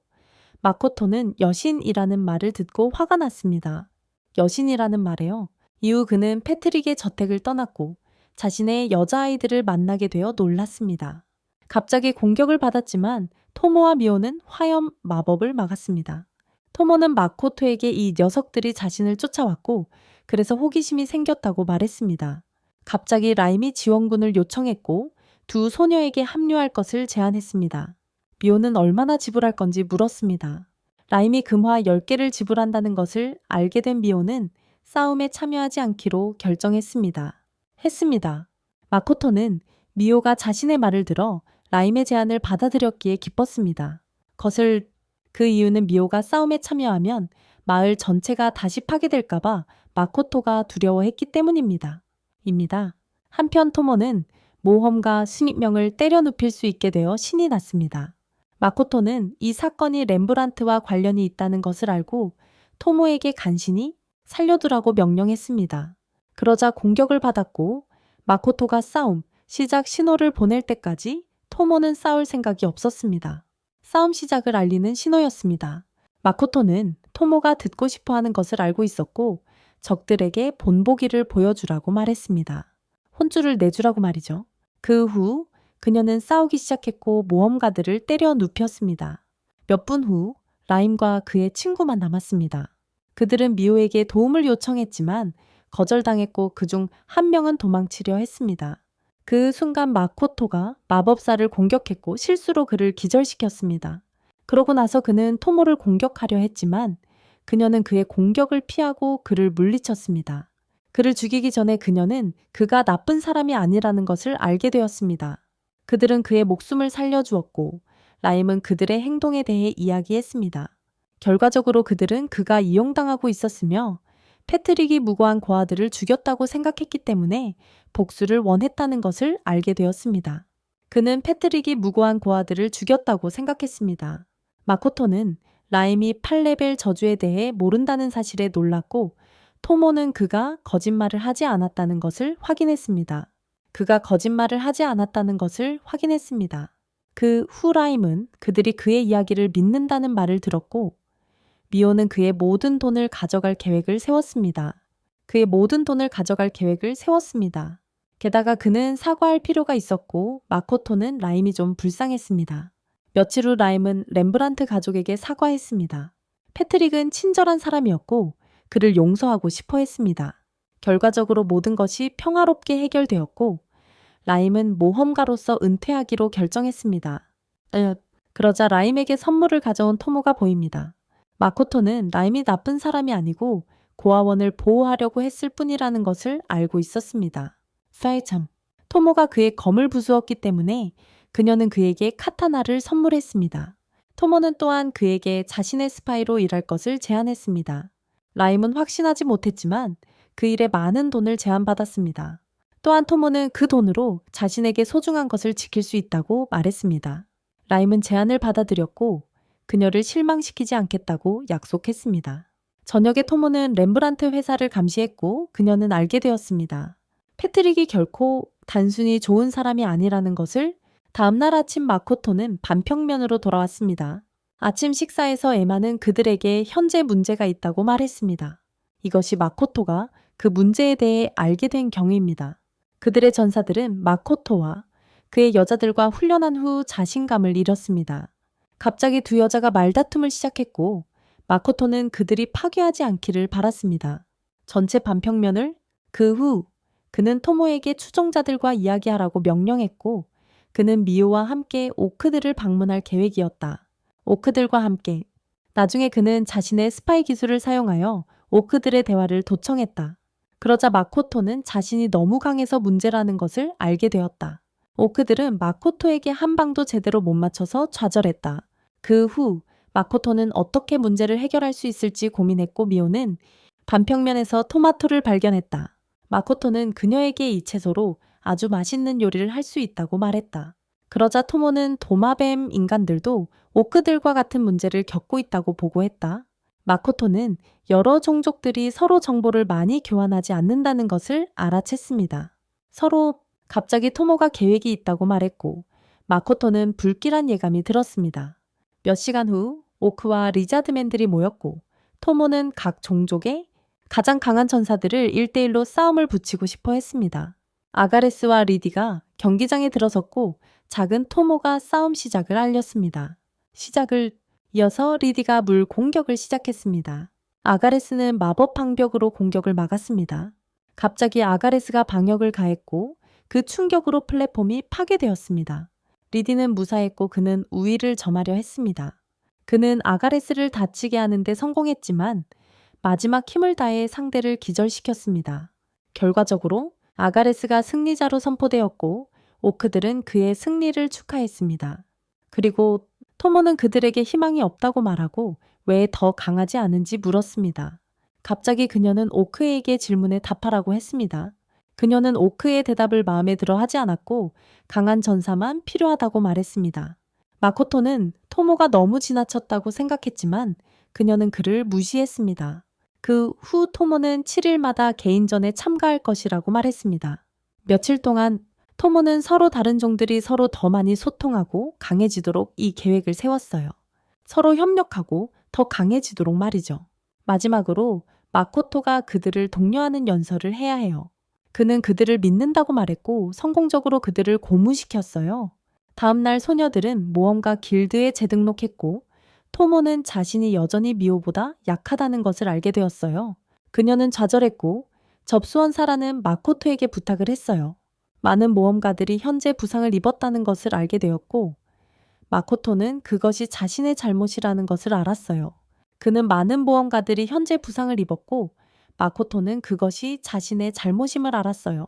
Speaker 1: 마코토는 여신이라는 말을 듣고 화가 났습니다. 여신이라는 말에요. 이후 그는 패트릭의 저택을 떠났고 자신의 여자아이들을 만나게 되어 놀랐습니다. 갑자기 공격을 받았지만 토모와 미오는 화염 마법을 막았습니다. 토모는 마코토에게 이 녀석들이 자신을 쫓아왔고 그래서 호기심이 생겼다고 말했습니다. 갑자기 라임이 지원군을 요청했고 두 소녀에게 합류할 것을 제안했습니다. 미오는 얼마나 지불할 건지 물었습니다. 라임이 금화 10개를 지불한다는 것을 알게 된 미오는 싸움에 참여하지 않기로 결정했습니다. 마코토는 미오가 자신의 말을 들어 라임의 제안을 받아들였기에 기뻤습니다. 그 이유는 미오가 싸움에 참여하면 마을 전체가 다시 파괴될까봐 마코토가 두려워했기 때문입니다. 한편 토모는 모험가 스님명을 때려 눕힐 수 있게 되어 신이 났습니다. 마코토는 이 사건이 렘브란트와 관련이 있다는 것을 알고 토모에게 간신히 살려두라고 명령했습니다. 그러자 공격을 받았고 마코토가 싸움 시작 신호를 보낼 때까지 토모는 싸울 생각이 없었습니다. 싸움 시작을 알리는 신호였습니다. 마코토는 토모가 듣고 싶어 하는 것을 알고 있었고 적들에게 본보기를 보여주라고 말했습니다. 혼쭐을 내주라고 말이죠. 그 후 그녀는 싸우기 시작했고 모험가들을 때려 눕혔습니다. 몇 분 후 라임과 그의 친구만 남았습니다. 그들은 미오에게 도움을 요청했지만 거절당했고 그중 한 명은 도망치려 했습니다. 그 순간 마코토가 마법사를 공격했고 실수로 그를 기절시켰습니다. 그러고 나서 그는 토모를 공격하려 했지만 그녀는 그의 공격을 피하고 그를 물리쳤습니다. 그를 죽이기 전에 그녀는 그가 나쁜 사람이 아니라는 것을 알게 되었습니다. 그들은 그의 목숨을 살려주었고 라임은 그들의 행동에 대해 이야기했습니다. 결과적으로 그들은 그가 이용당하고 있었으며 패트릭이 무고한 고아들을 죽였다고 생각했기 때문에 복수를 원했다는 것을 알게 되었습니다. 그는 패트릭이 무고한 고아들을 죽였다고 생각했습니다. 마코토는 라임이 8레벨 저주에 대해 모른다는 사실에 놀랐고 토모는 그가 거짓말을 하지 않았다는 것을 확인했습니다. 그가 거짓말을 하지 않았다는 것을 확인했습니다. 그 후 라임은 그들이 그의 이야기를 믿는다는 말을 들었고 미호는 그의 모든 돈을 가져갈 계획을 세웠습니다. 그의 모든 돈을 가져갈 계획을 세웠습니다. 게다가 그는 사과할 필요가 있었고 마코토는 라임이 좀 불쌍했습니다. 며칠 후 라임은 렘브란트 가족에게 사과했습니다. 패트릭은 친절한 사람이었고 그를 용서하고 싶어 했습니다. 결과적으로 모든 것이 평화롭게 해결되었고 라임은 모험가로서 은퇴하기로 결정했습니다. 그러자 라임에게 선물을 가져온 토모가 보입니다. 마코토는 라임이 나쁜 사람이 아니고 고아원을 보호하려고 했을 뿐이라는 것을 알고 있었습니다. 참. 토모가 그의 검을 부수었기 때문에 그녀는 그에게 카타나를 선물했습니다. 토모는 또한 그에게 자신의 스파이로 일할 것을 제안했습니다. 라임은 확신하지 못했지만 그 일에 많은 돈을 제안받았습니다. 또한 토모는 그 돈으로 자신에게 소중한 것을 지킬 수 있다고 말했습니다. 라임은 제안을 받아들였고 그녀를 실망시키지 않겠다고 약속했습니다. 저녁에 토모는 렘브란트 회사를 감시했고 그녀는 알게 되었습니다. 패트릭이 결코 단순히 좋은 사람이 아니라는 것을. 다음날 아침 마코토는 반평면으로 돌아왔습니다. 아침 식사에서 에마는 그들에게 현재 문제가 있다고 말했습니다. 이것이 마코토가 그 문제에 대해 알게 된 경위입니다. 그들의 전사들은 마코토와 그의 여자들과 훈련한 후 자신감을 잃었습니다. 갑자기 두 여자가 말다툼을 시작했고 마코토는 그들이 파괴하지 않기를 바랐습니다. 전체 반평면을 그 후 그는 토모에게 추종자들과 이야기하라고 명령했고 그는 미호와 함께 오크들을 방문할 계획이었다. 오크들과 함께. 나중에 그는 자신의 스파이 기술을 사용하여 오크들의 대화를 도청했다. 그러자 마코토는 자신이 너무 강해서 문제라는 것을 알게 되었다. 오크들은 마코토에게 한 방도 제대로 못 맞춰서 좌절했다. 그 후 마코토는 어떻게 문제를 해결할 수 있을지 고민했고 미호는 반평면에서 토마토를 발견했다. 마코토는 그녀에게 이 채소로 아주 맛있는 요리를 할 수 있다고 말했다. 그러자 토모는 도마뱀 인간들도 오크들과 같은 문제를 겪고 있다고 보고했다. 마코토는 여러 종족들이 서로 정보를 많이 교환하지 않는다는 것을 알아챘습니다. 서로 갑자기 토모가 계획이 있다고 말했고 마코토는 불길한 예감이 들었습니다. 몇 시간 후 오크와 리자드맨들이 모였고 토모는 각 종족의 가장 강한 전사들을 1대1로 싸움을 붙이고 싶어 했습니다. 아가레스와 리디가 경기장에 들어섰고 작은 토모가 싸움 시작을 알렸습니다. 시작을 이어서 리디가 물 공격을 시작했습니다. 아가레스는 마법 방벽으로 공격을 막았습니다. 갑자기 아가레스가 방역을 가했고 그 충격으로 플랫폼이 파괴되었습니다. 리디는 무사했고 그는 우위를 점하려 했습니다. 그는 아가레스를 다치게 하는데 성공했지만 마지막 힘을 다해 상대를 기절시켰습니다. 결과적으로 아가레스가 승리자로 선포되었고 오크들은 그의 승리를 축하했습니다. 그리고 토모는 그들에게 희망이 없다고 말하고 왜 더 강하지 않은지 물었습니다. 갑자기 그녀는 오크에게 질문에 답하라고 했습니다. 그녀는 오크의 대답을 마음에 들어 하지 않았고 강한 전사만 필요하다고 말했습니다. 마코토는 토모가 너무 지나쳤다고 생각했지만 그녀는 그를 무시했습니다. 그 후 토모는 7일마다 개인전에 참가할 것이라고 말했습니다. 며칠 동안 토모는 서로 다른 종들이 서로 더 많이 소통하고 강해지도록 이 계획을 세웠어요. 서로 협력하고 더 강해지도록 말이죠. 마지막으로 마코토가 그들을 독려하는 연설을 해야 해요. 그는 그들을 믿는다고 말했고 성공적으로 그들을 고무시켰어요. 다음날 소녀들은 모험가 길드에 재등록했고 토모는 자신이 여전히 미호보다 약하다는 것을 알게 되었어요. 그녀는 좌절했고 접수원사라는 마코토에게 부탁을 했어요. 많은 모험가들이 현재 부상을 입었다는 것을 알게 되었고 마코토는 그것이 자신의 잘못이라는 것을 알았어요. 그는 많은 모험가들이 현재 부상을 입었고 마코토는 그것이 자신의 잘못임을 알았어요.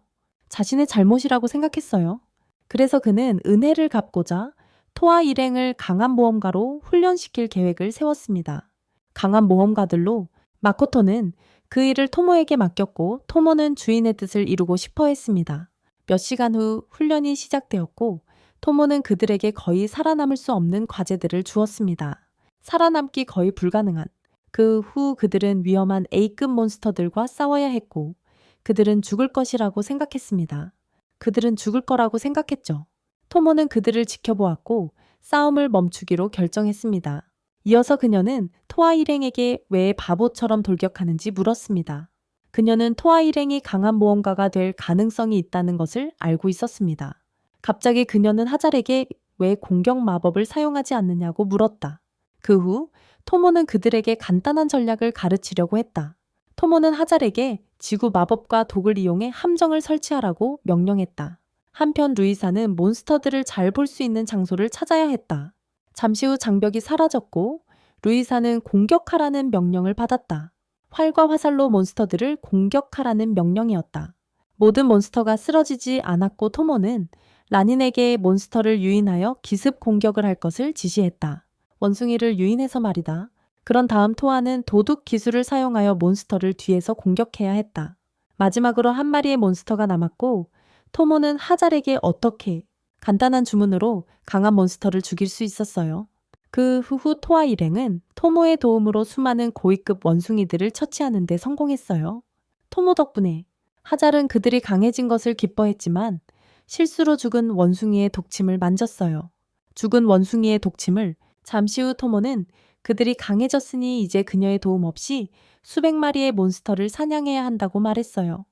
Speaker 1: 자신의 잘못이라고 생각했어요. 그래서 그는 은혜를 갚고자 토아 일행을 강한 모험가로 훈련시킬 계획을 세웠습니다. 강한 모험가들로 마코토는 그 일을 토모에게 맡겼고 토모는 주인의 뜻을 이루고 싶어 했습니다. 몇 시간 후 훈련이 시작되었고 토모는 그들에게 거의 살아남을 수 없는 과제들을 주었습니다. 살아남기 거의 불가능한. 그 후 그들은 위험한 A급 몬스터들과 싸워야 했고 그들은 죽을 것이라고 생각했습니다. 그들은 죽을 거라고 생각했죠. 토모는 그들을 지켜보았고 싸움을 멈추기로 결정했습니다. 이어서 그녀는 토아 일행에게 왜 바보처럼 돌격하는지 물었습니다. 그녀는 토아 일행이 강한 모험가가 될 가능성이 있다는 것을 알고 있었습니다. 갑자기 그녀는 하잘에게 왜 공격 마법을 사용하지 않느냐고 물었다. 그 후 토모는 그들에게 간단한 전략을 가르치려고 했다. 토모는 하잘에게 지구 마법과 독을 이용해 함정을 설치하라고 명령했다. 한편 루이사는 몬스터들을 잘 볼 수 있는 장소를 찾아야 했다. 잠시 후 장벽이 사라졌고 루이사는 공격하라는 명령을 받았다. 활과 화살로 몬스터들을 공격하라는 명령이었다. 모든 몬스터가 쓰러지지 않았고 토모는 라닌에게 몬스터를 유인하여 기습 공격을 할 것을 지시했다. 원숭이를 유인해서 말이다. 그런 다음 토아는 도둑 기술을 사용하여 몬스터를 뒤에서 공격해야 했다. 마지막으로 한 마리의 몬스터가 남았고 토모는 하잘에게 어떻게 간단한 주문으로 강한 몬스터를 죽일 수 있었어요. 그 후 토아 일행은 토모의 도움으로 수많은 고위급 원숭이들을 처치하는 데 성공했어요. 토모 덕분에 하잘은 그들이 강해진 것을 기뻐했지만 실수로 죽은 원숭이의 독침을 만졌어요. 죽은 원숭이의 독침을 잠시 후 토모는 그들이 강해졌으니 이제 그녀의 도움 없이 수백 마리의 몬스터를 사냥해야 한다고 말했어요.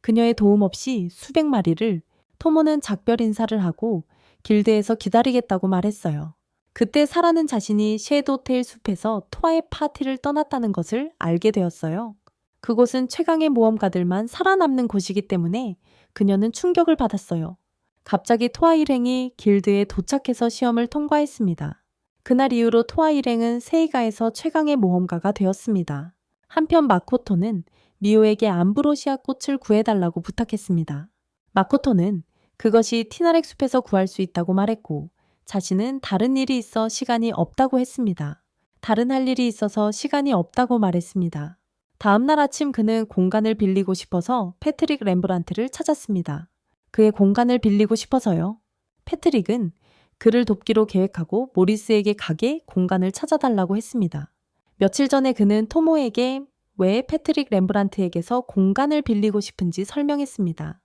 Speaker 1: 그녀의 도움 없이 수백 마리를 토모는 작별 인사를 하고 길드에서 기다리겠다고 말했어요. 그때 사라는 자신이 섀도테일 숲에서 토아의 파티를 떠났다는 것을 알게 되었어요. 그곳은 최강의 모험가들만 살아남는 곳이기 때문에 그녀는 충격을 받았어요. 갑자기 토아 일행이 길드에 도착해서 시험을 통과했습니다. 그날 이후로 토아 일행은 세이가에서 최강의 모험가가 되었습니다. 한편 마코토는 미오에게 암브로시아 꽃을 구해달라고 부탁했습니다. 마코토는 그것이 티나렉 숲에서 구할 수 있다고 말했고 자신은 다른 일이 있어 시간이 없다고 했습니다. 다른 할 일이 있어서 시간이 없다고 말했습니다. 다음 날 아침 그는 공간을 빌리고 싶어서 패트릭 렘브란트를 찾았습니다. 그의 공간을 빌리고 싶어서요. 패트릭은 그를 돕기로 계획하고 모리스에게 가게 공간을 찾아달라고 했습니다. 며칠 전에 그는 토모에게 왜 패트릭 렘브란트에게서 공간을 빌리고 싶은지 설명했습니다.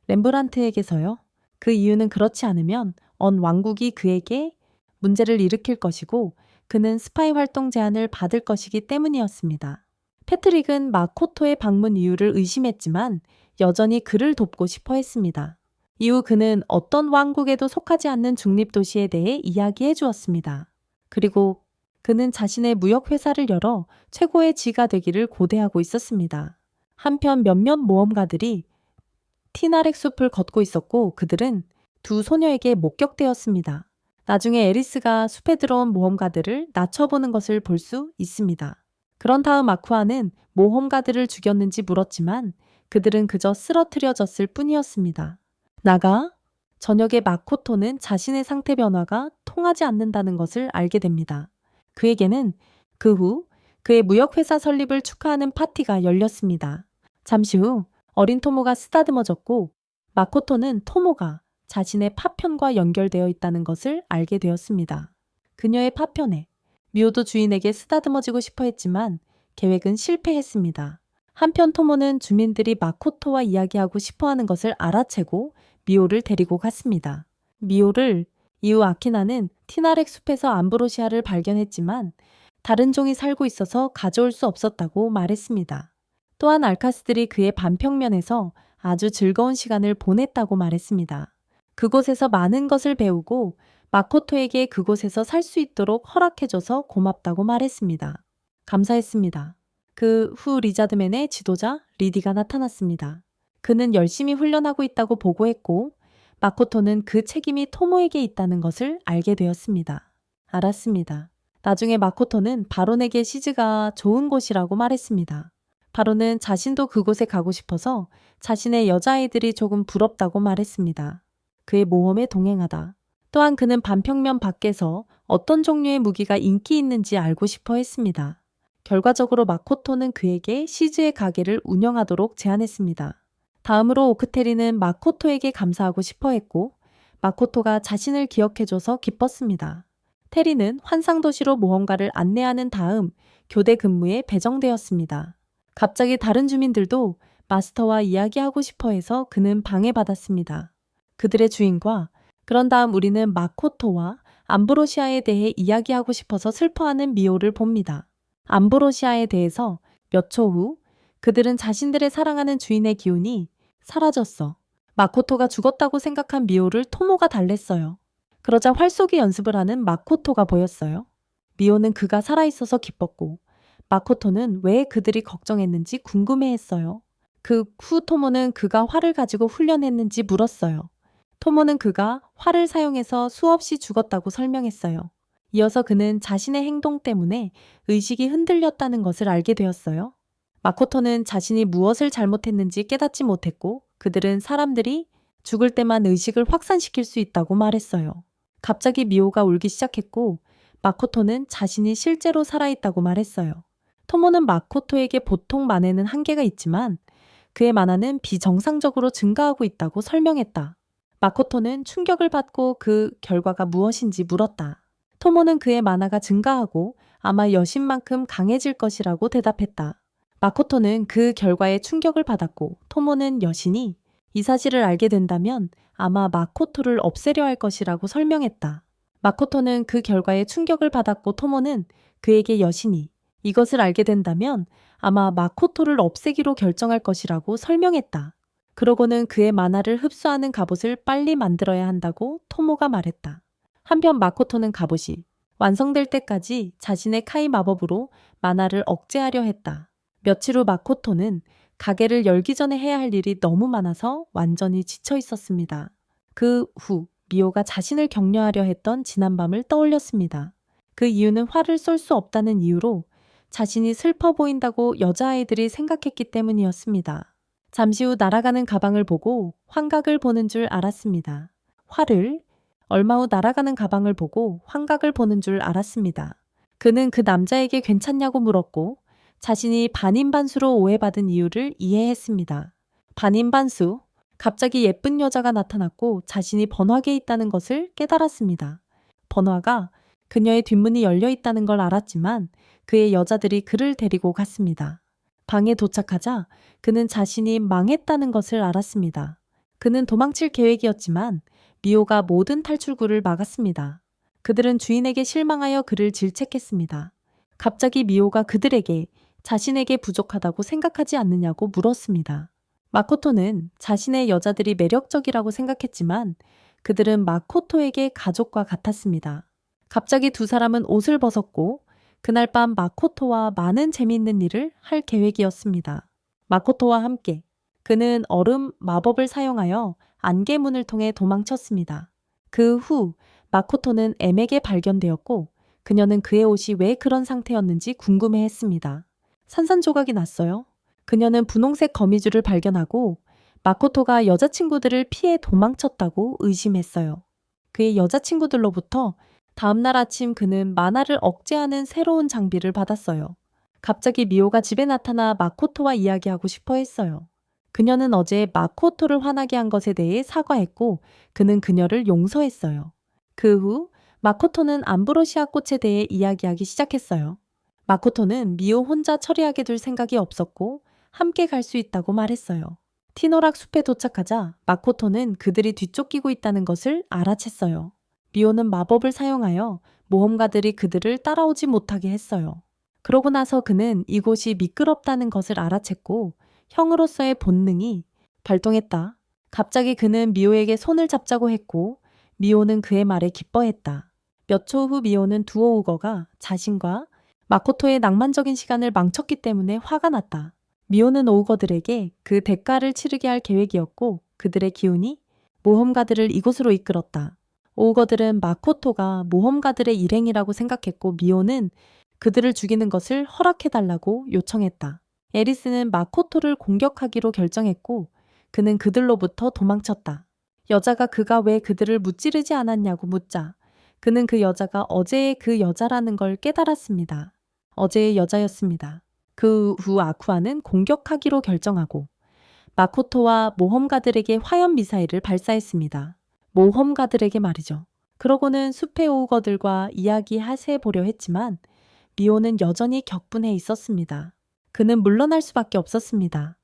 Speaker 1: 렘브란트에게서요? 그 이유는 그렇지 않으면 언 왕국이 그에게 문제를 일으킬 것이고 그는 스파이 활동 제안을 받을 것이기 때문이었습니다. 패트릭은 마코토의 방문 이유를 의심했지만 여전히 그를 돕고 싶어 했습니다. 이후 그는 어떤 왕국에도 속하지 않는 중립도시에 대해 이야기해 주었습니다. 그리고 그는 자신의 무역회사를 열어 최고의 지가 되기를 고대하고 있었습니다. 한편 몇몇 모험가들이 티나렉 숲을 걷고 있었고 그들은 두 소녀에게 목격되었습니다. 나중에 에리스가 숲에 들어온 모험가들을 낮춰보는 것을 볼 수 있습니다. 그런 다음 아쿠아는 모험가들을 죽였는지 물었지만 그들은 그저 쓰러뜨려졌을 뿐이었습니다. 나가? 저녁에 마코토는 자신의 상태 변화가 통하지 않는다는 것을 알게 됩니다. 그에게는 그 후 그의 무역회사 설립을 축하하는 파티가 열렸습니다. 잠시 후 어린 토모가 쓰다듬어졌고 마코토는 토모가 자신의 파편과 연결되어 있다는 것을 알게 되었습니다. 그녀의 파편에 미오도 주인에게 쓰다듬어지고 싶어 했지만 계획은 실패했습니다. 한편 토모는 주민들이 마코토와 이야기하고 싶어하는 것을 알아채고 미오를 데리고 갔습니다. 미오를 이후 아키나는 티나렉 숲에서 암브로시아를 발견했지만 다른 종이 살고 있어서 가져올 수 없었다고 말했습니다. 또한 알카스들이 그의 반평면에서 아주 즐거운 시간을 보냈다고 말했습니다. 그곳에서 많은 것을 배우고 마코토에게 그곳에서 살 수 있도록 허락해줘서 고맙다고 말했습니다. 감사했습니다. 그 후 리자드맨의 지도자 리디가 나타났습니다. 그는 열심히 훈련하고 있다고 보고했고 마코토는 그 책임이 토모에게 있다는 것을 알게 되었습니다. 알았습니다. 나중에 마코토는 바론에게 시즈가 좋은 곳이라고 말했습니다. 바론은 자신도 그곳에 가고 싶어서 자신의 여자아이들이 조금 부럽다고 말했습니다. 그의 모험에 동행하다. 또한 그는 반평면 밖에서 어떤 종류의 무기가 인기 있는지 알고 싶어 했습니다. 결과적으로 마코토는 그에게 시즈의 가게를 운영하도록 제안했습니다. 다음으로 오크테리는 마코토에게 감사하고 싶어 했고 마코토가 자신을 기억해줘서 기뻤습니다. 테리는 환상도시로 모험가를 안내하는 다음 교대 근무에 배정되었습니다. 갑자기 다른 주민들도 마스터와 이야기하고 싶어 해서 그는 방해받았습니다. 그들의 주인과 그런 다음 우리는 마코토와 암브로시아에 대해 이야기하고 싶어서 슬퍼하는 미호를 봅니다. 암브로시아에 대해서 몇 초 후 그들은 자신들의 사랑하는 주인의 기운이 사라졌어. 마코토가 죽었다고 생각한 미호를 토모가 달랬어요. 그러자 활쏘기 연습을 하는 마코토가 보였어요. 미호는 그가 살아있어서 기뻤고 마코토는 왜 그들이 걱정했는지 궁금해했어요. 그 후 토모는 그가 활을 가지고 훈련했는지 물었어요. 토모는 그가 활을 사용해서 수없이 죽었다고 설명했어요. 이어서 그는 자신의 행동 때문에 의식이 흔들렸다는 것을 알게 되었어요. 마코토는 자신이 무엇을 잘못했는지 깨닫지 못했고 그들은 사람들이 죽을 때만 의식을 확산시킬 수 있다고 말했어요. 갑자기 미호가 울기 시작했고 마코토는 자신이 실제로 살아있다고 말했어요. 토모는 마코토에게 보통 만에는 한계가 있지만 그의 만화는 비정상적으로 증가하고 있다고 설명했다. 마코토는 충격을 받고 그 결과가 무엇인지 물었다. 토모는 그의 만화가 증가하고 아마 여신만큼 강해질 것이라고 대답했다. 마코토는 그 결과에 충격을 받았고 토모는 여신이 이 사실을 알게 된다면 아마 마코토를 없애려 할 것이라고 설명했다. 마코토는 그 결과에 충격을 받았고 토모는 그에게 여신이 이것을 알게 된다면 아마 마코토를 없애기로 결정할 것이라고 설명했다. 그러고는 그의 만화를 흡수하는 갑옷을 빨리 만들어야 한다고 토모가 말했다. 한편 마코토는 갑옷이 완성될 때까지 자신의 카이 마법으로 만화를 억제하려 했다. 며칠 후 마코토는 가게를 열기 전에 해야 할 일이 너무 많아서 완전히 지쳐 있었습니다. 그 후 미호가 자신을 격려하려 했던 지난밤을 떠올렸습니다. 그 이유는 활을 쏠 수 없다는 이유로 자신이 슬퍼 보인다고 여자아이들이 생각했기 때문이었습니다. 잠시 후 날아가는 가방을 보고 환각을 보는 줄 알았습니다. 얼마 후 날아가는 가방을 보고 환각을 보는 줄 알았습니다. 그는 그 남자에게 괜찮냐고 물었고 자신이 반인반수로 오해받은 이유를 이해했습니다. 반인반수, 갑자기 예쁜 여자가 나타났고 자신이 번화가에 있다는 것을 깨달았습니다. 번화가 그녀의 뒷문이 열려 있다는 걸 알았지만 그의 여자들이 그를 데리고 갔습니다. 방에 도착하자 그는 자신이 망했다는 것을 알았습니다. 그는 도망칠 계획이었지만 미호가 모든 탈출구를 막았습니다. 그들은 주인에게 실망하여 그를 질책했습니다. 갑자기 미호가 그들에게 자신에게 부족하다고 생각하지 않느냐고 물었습니다. 마코토는 자신의 여자들이 매력적이라고 생각했지만 그들은 마코토에게 가족과 같았습니다. 갑자기 두 사람은 옷을 벗었고 그날 밤 마코토와 많은 재미있는 일을 할 계획이었습니다. 마코토와 함께 그는 얼음 마법을 사용하여 안개문을 통해 도망쳤습니다. 그 후 마코토는 M에게 발견되었고 그녀는 그의 옷이 왜 그런 상태였는지 궁금해했습니다. 산산조각이 났어요. 그녀는 분홍색 거미줄을 발견하고 마코토가 여자친구들을 피해 도망쳤다고 의심했어요. 그의 여자친구들로부터 다음날 아침 그는 만화를 억제하는 새로운 장비를 받았어요. 갑자기 미호가 집에 나타나 마코토와 이야기하고 싶어 했어요. 그녀는 어제 마코토를 화나게 한 것에 대해 사과했고 그는 그녀를 용서했어요. 그 후 마코토는 암브로시아 꽃에 대해 이야기하기 시작했어요. 마코토는 미호 혼자 처리하게 둘 생각이 없었고 함께 갈 수 있다고 말했어요. 티노락 숲에 도착하자 마코토는 그들이 뒤쫓기고 있다는 것을 알아챘어요. 미호는 마법을 사용하여 모험가들이 그들을 따라오지 못하게 했어요. 그러고 나서 그는 이곳이 미끄럽다는 것을 알아챘고 형으로서의 본능이 발동했다. 갑자기 그는 미호에게 손을 잡자고 했고 미호는 그의 말에 기뻐했다. 몇 초 후 미호는 두오우거가 자신과 마코토의 낭만적인 시간을 망쳤기 때문에 화가 났다. 미호는 오우거들에게 그 대가를 치르게 할 계획이었고 그들의 기운이 모험가들을 이곳으로 이끌었다. 오우거들은 마코토가 모험가들의 일행이라고 생각했고 미호는 그들을 죽이는 것을 허락해달라고 요청했다. 에리스는 마코토를 공격하기로 결정했고 그는 그들로부터 도망쳤다. 여자가 그가 왜 그들을 무찌르지 않았냐고 묻자 그는 그 여자가 어제의 그 여자라는 걸 깨달았습니다. 어제의 여자였습니다. 그 후 아쿠아는 공격하기로 결정하고 마코토와 모험가들에게 화염 미사일을 발사했습니다. 모험가들에게 말이죠. 그러고는 숲의 오우거들과 이야기하세 보려 했지만 미호는 여전히 격분해 있었습니다. 그는 물러날 수밖에 없었습니다.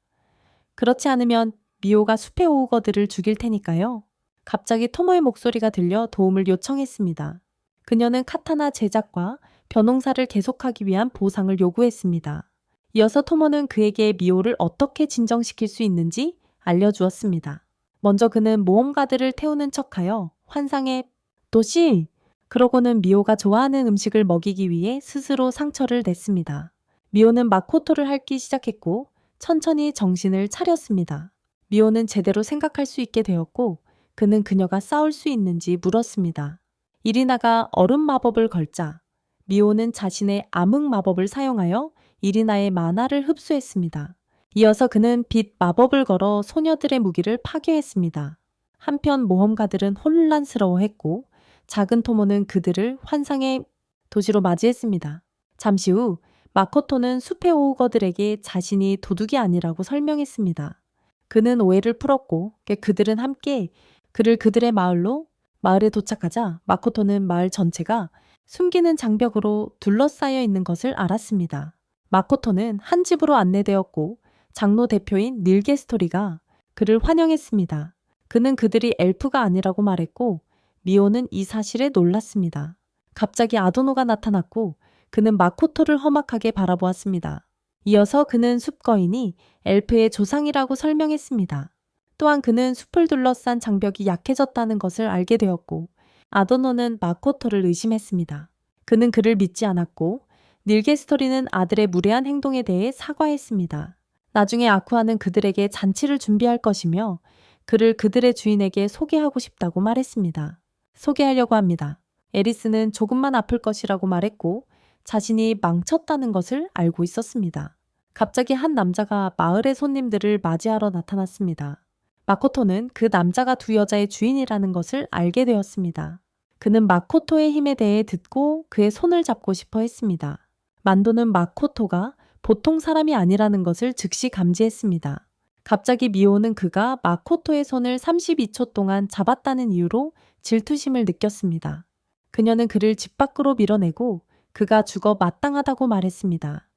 Speaker 1: 그렇지 않으면 미호가 숲의 오우거들을 죽일 테니까요. 갑자기 토모의 목소리가 들려 도움을 요청했습니다. 그녀는 카타나 제작과 벼농사를 계속하기 위한 보상을 요구했습니다. 이어서 토모는 그에게 미호를 어떻게 진정시킬 수 있는지 알려주었습니다. 먼저 그는 모험가들을 태우는 척하여 환상의 도시! 그러고는 미호가 좋아하는 음식을 먹이기 위해 스스로 상처를 냈습니다. 미호는 마코토를 핥기 시작했고 천천히 정신을 차렸습니다. 미호는 제대로 생각할 수 있게 되었고 그는 그녀가 싸울 수 있는지 물었습니다. 이리나가 얼음 마법을 걸자 미호는 자신의 암흑 마법을 사용하여 이리나의 만화를 흡수했습니다. 이어서 그는 빛 마법을 걸어 소녀들의 무기를 파괴했습니다. 한편 모험가들은 혼란스러워했고 작은 토모는 그들을 환상의 도시로 맞이했습니다. 잠시 후 마코토는 숲의 오우거들에게 자신이 도둑이 아니라고 설명했습니다. 그는 오해를 풀었고 그들은 함께 그를 그들의 마을에 도착하자 마코토는 마을 전체가 숨기는 장벽으로 둘러싸여 있는 것을 알았습니다. 마코토는 한 집으로 안내되었고 장로 대표인 닐게스토리가 그를 환영했습니다. 그는 그들이 엘프가 아니라고 말했고 미호는 이 사실에 놀랐습니다. 갑자기 아도노가 나타났고 그는 마코토를 험악하게 바라보았습니다. 이어서 그는 숲거인이 엘프의 조상이라고 설명했습니다. 또한 그는 숲을 둘러싼 장벽이 약해졌다는 것을 알게 되었고 아도노는 마코토를 의심했습니다. 그는 그를 믿지 않았고 닐게스토리는 아들의 무례한 행동에 대해 사과했습니다. 나중에 아쿠아는 그들에게 잔치를 준비할 것이며 그를 그들의 주인에게 소개하고 싶다고 말했습니다. 소개하려고 합니다. 에리스는 조금만 아플 것이라고 말했고 자신이 망쳤다는 것을 알고 있었습니다. 갑자기 한 남자가 마을의 손님들을 맞이하러 나타났습니다. 마코토는 그 남자가 두 여자의 주인이라는 것을 알게 되었습니다. 그는 마코토의 힘에 대해 듣고 그의 손을 잡고 싶어 했습니다. 만도는 마코토가 보통 사람이 아니라는 것을 즉시 감지했습니다. 갑자기 미호는 그가 마코토의 손을 32초 동안 잡았다는 이유로 질투심을 느꼈습니다. 그녀는 그를 집 밖으로 밀어내고 그가 죽어 마땅하다고 말했습니다.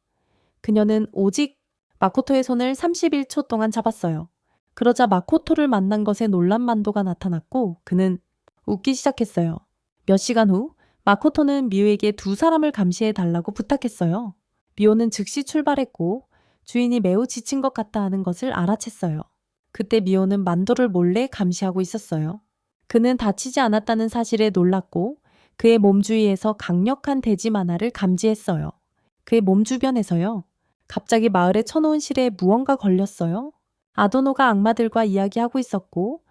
Speaker 1: 그녀는 오직 마코토의 손을 31초 동안 잡았어요. 그러자 마코토를 만난 것에 놀란 만도가 나타났고 그는 웃기 시작했어요. 몇 시간 후 마코토는 미호에게 두 사람을 감시해 달라고 부탁했어요. 미호는 즉시 출발했고 주인이 매우 지친 것 같다 하는 것을 알아챘어요. 그때 미호는 만도를 몰래 감시하고 있었어요. 그는 다치지 않았다는 사실에 놀랐고 그의 몸 주위에서 강력한 돼지 만화를 감지했어요. 그의 몸 주변에서요. 갑자기 마을에 쳐놓은 실에 무언가 걸렸어요. 아도노가 악마들과 이야기하고 있었고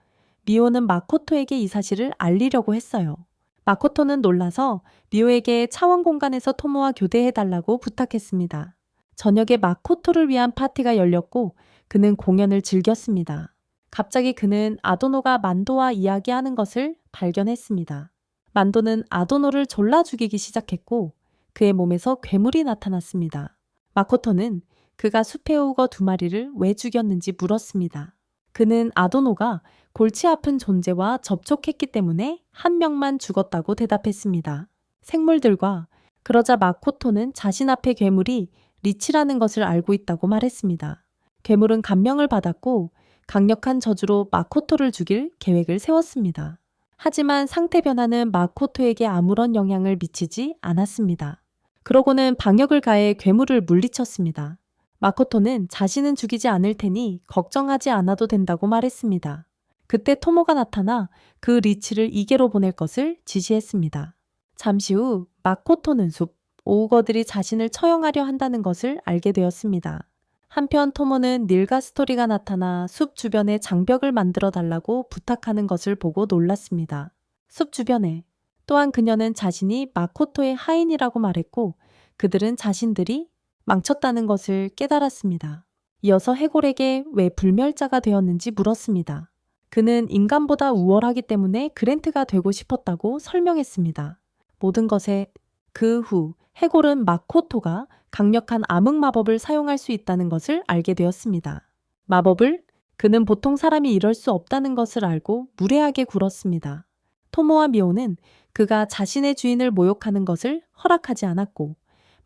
Speaker 1: 미호는 마코토에게 이 사실을 알리려고 했어요. 마코토는 놀라서 미호에게 차원 공간에서 토모와 교대해달라고 부탁했습니다. 저녁에 마코토를 위한 파티가 열렸고 그는 공연을 즐겼습니다. 갑자기 그는 아도노가 만도와 이야기하는 것을 발견했습니다. 만도는 아도노를 졸라 죽이기 시작했고 그의 몸에서 괴물이 나타났습니다. 마코토는 그가 숲에 오거 두 마리를 왜 죽였는지 물었습니다. 그는 아도노가 골치 아픈 존재와 접촉했기 때문에 한 명만 죽었다고 대답했습니다. 생물들과 그러자 마코토는 자신 앞의 괴물이 리치라는 것을 알고 있다고 말했습니다. 괴물은 감명을 받았고 강력한 저주로 마코토를 죽일 계획을 세웠습니다. 하지만 상태 변화는 마코토에게 아무런 영향을 미치지 않았습니다. 그러고는 방역을 가해 괴물을 물리쳤습니다. 마코토는 자신은 죽이지 않을 테니 걱정하지 않아도 된다고 말했습니다. 그때 토모가 나타나 그 리치를 이계로 보낼 것을 지시했습니다. 잠시 후 마코토는 숲, 오우거들이 자신을 처형하려 한다는 것을 알게 되었습니다. 한편 토모는 닐가스토리가 나타나 숲 주변에 장벽을 만들어 달라고 부탁하는 것을 보고 놀랐습니다. 숲 주변에 또한 그녀는 자신이 마코토의 하인이라고 말했고 그들은 자신들이 망쳤다는 것을 깨달았습니다. 이어서 해골에게 왜 불멸자가 되었는지 물었습니다. 그는 인간보다 우월하기 때문에 그랜트가 되고 싶었다고 설명했습니다. 모든 것에 그 후 해골은 마코토가 강력한 암흑 마법을 사용할 수 있다는 것을 알게 되었습니다. 마법을? 그는 보통 사람이 이럴 수 없다는 것을 알고 무례하게 굴었습니다. 토모와 미오는 그가 자신의 주인을 모욕하는 것을 허락하지 않았고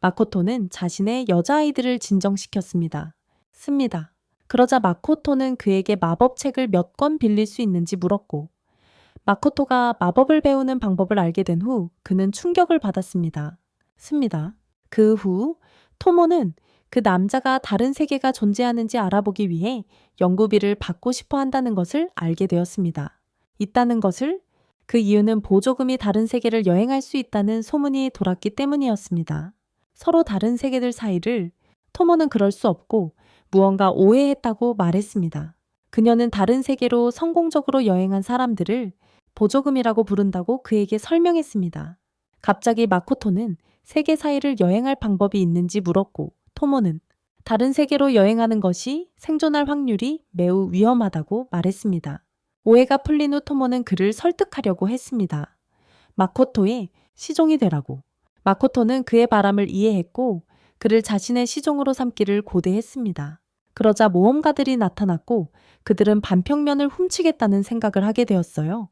Speaker 1: 마코토는 자신의 여자아이들을 진정시켰습니다. 그러자 마코토는 그에게 마법책을 몇 권 빌릴 수 있는지 물었고 마코토가 마법을 배우는 방법을 알게 된 후 그는 충격을 받았습니다. 그 후 토모는 그 남자가 다른 세계가 존재하는지 알아보기 위해 연구비를 받고 싶어 한다는 것을 알게 되었습니다. 그 이유는 보조금이 다른 세계를 여행할 수 있다는 소문이 돌았기 때문이었습니다. 서로 다른 세계들 사이를 토모는 그럴 수 없고 무언가 오해했다고 말했습니다. 그녀는 다른 세계로 성공적으로 여행한 사람들을 보조금이라고 부른다고 그에게 설명했습니다. 갑자기 마코토는 세계 사이를 여행할 방법이 있는지 물었고 토모는 다른 세계로 여행하는 것이 생존할 확률이 매우 위험하다고 말했습니다. 오해가 풀린 후 토모는 그를 설득하려고 했습니다. 마코토의 시종이 되라고. 마코토는 그의 바람을 이해했고 그를 자신의 시종으로 삼기를 고대했습니다. 그러자 모험가들이 나타났고 그들은 반평면을 훔치겠다는 생각을 하게 되었어요.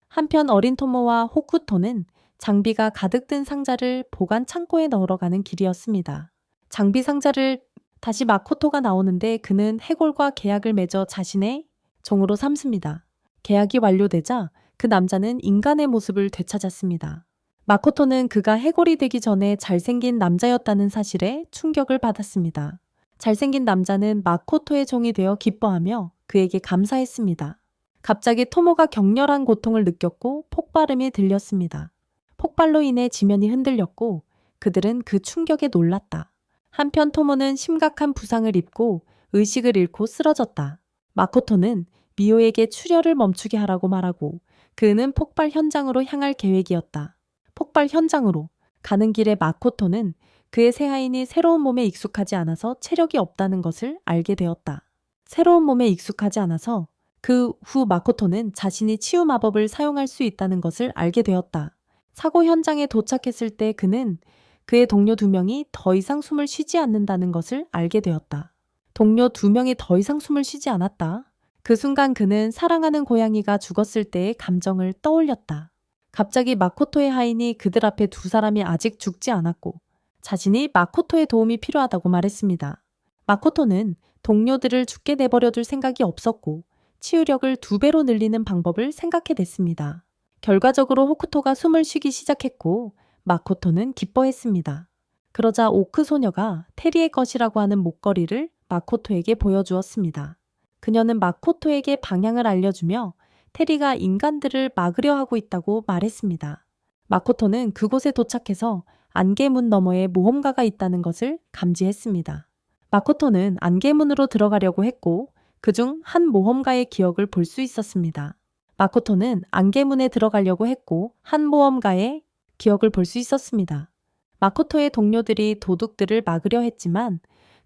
Speaker 1: 한편 어린 토모와 호쿠토는 장비가 가득 든 상자를 보관 창고에 넣으러 가는 길이었습니다. 장비 상자를 다시 마코토가 나오는데 그는 해골과 계약을 맺어 자신의 종으로 삼습니다. 계약이 완료되자 그 남자는 인간의 모습을 되찾았습니다. 마코토는 그가 해골이 되기 전에 잘생긴 남자였다는 사실에 충격을 받았습니다. 잘생긴 남자는 마코토의 종이 되어 기뻐하며 그에게 감사했습니다. 갑자기 토모가 격렬한 고통을 느꼈고 폭발음이 들렸습니다. 폭발로 인해 지면이 흔들렸고 그들은 그 충격에 놀랐다. 한편 토모는 심각한 부상을 입고 의식을 잃고 쓰러졌다. 마코토는 미오에게 출혈을 멈추게 하라고 말하고 그는 폭발 현장으로 향할 계획이었다. 폭발 현장으로 가는 길에 마코토는 그의 새아인이 새로운 몸에 익숙하지 않아서 체력이 없다는 것을 알게 되었다. 새로운 몸에 익숙하지 않아서 그 후 마코토는 자신이 치유 마법을 사용할 수 있다는 것을 알게 되었다. 사고 현장에 도착했을 때 그는 그의 동료 2명이 더 이상 숨을 쉬지 않는다는 것을 알게 되었다. 동료 2명이 더 이상 숨을 쉬지 않았다. 그 순간 그는 사랑하는 고양이가 죽었을 때의 감정을 떠올렸다. 갑자기 마코토의 하인이 그들 앞에 2사람이 아직 죽지 않았고 자신이 마코토의 도움이 필요하다고 말했습니다. 마코토는 동료들을 죽게 내버려둘 생각이 없었고 치유력을 2배로 늘리는 방법을 생각해냈습니다. 결과적으로 호쿠토가 숨을 쉬기 시작했고 마코토는 기뻐했습니다. 그러자 오크 소녀가 테리의 것이라고 하는 목걸이를 마코토에게 보여주었습니다. 그녀는 마코토에게 방향을 알려주며 테리가 인간들을 막으려 하고 있다고 말했습니다. 마코토는 그곳에 도착해서 안개문 너머에 모험가가 있다는 것을 감지했습니다. 마코토는 안개문으로 들어가려고 했고 그중 한 모험가의 기억을 볼 수 있었습니다. 마코토는 안개문에 들어가려고 했고 한 모험가의 기억을 볼 수 있었습니다. 마코토의 동료들이 도둑들을 막으려 했지만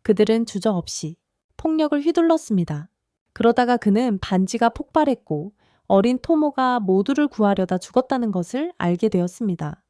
Speaker 1: 그들은 주저없이 폭력을 휘둘렀습니다. 그러다가 그는 반지가 폭발했고 어린 토모가 모두를 구하려다 죽었다는 것을 알게 되었습니다.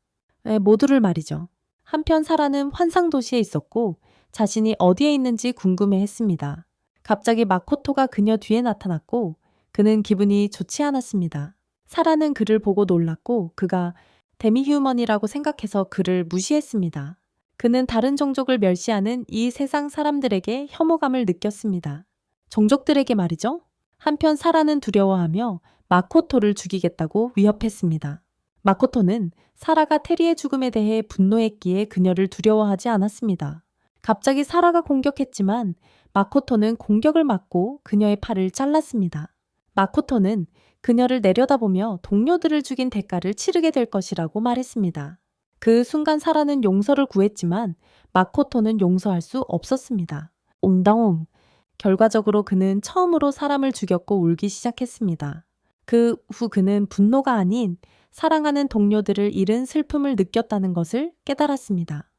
Speaker 1: 모두를 말이죠. 한편 사라는 환상도시에 있었고 자신이 어디에 있는지 궁금해했습니다. 갑자기 마코토가 그녀 뒤에 나타났고 그는 기분이 좋지 않았습니다. 사라는 그를 보고 놀랐고 그가 데미휴먼이라고 생각해서 그를 무시했습니다. 그는 다른 종족을 멸시하는 이 세상 사람들에게 혐오감을 느꼈습니다. 종족들에게 말이죠. 한편 사라는 두려워하며 마코토를 죽이겠다고 위협했습니다. 마코토는 사라가 테리의 죽음에 대해 분노했기에 그녀를 두려워하지 않았습니다. 갑자기 사라가 공격했지만 마코토는 공격을 막고 그녀의 팔을 잘랐습니다. 마코토는 그녀를 내려다보며 동료들을 죽인 대가를 치르게 될 것이라고 말했습니다. 그 순간 사라는 용서를 구했지만 마코토는 용서할 수 없었습니다. 옹당옹. 결과적으로 그는 처음으로 사람을 죽였고 울기 시작했습니다. 그 후 그는 분노가 아닌 사랑하는 동료들을 잃은 슬픔을 느꼈다는 것을 깨달았습니다.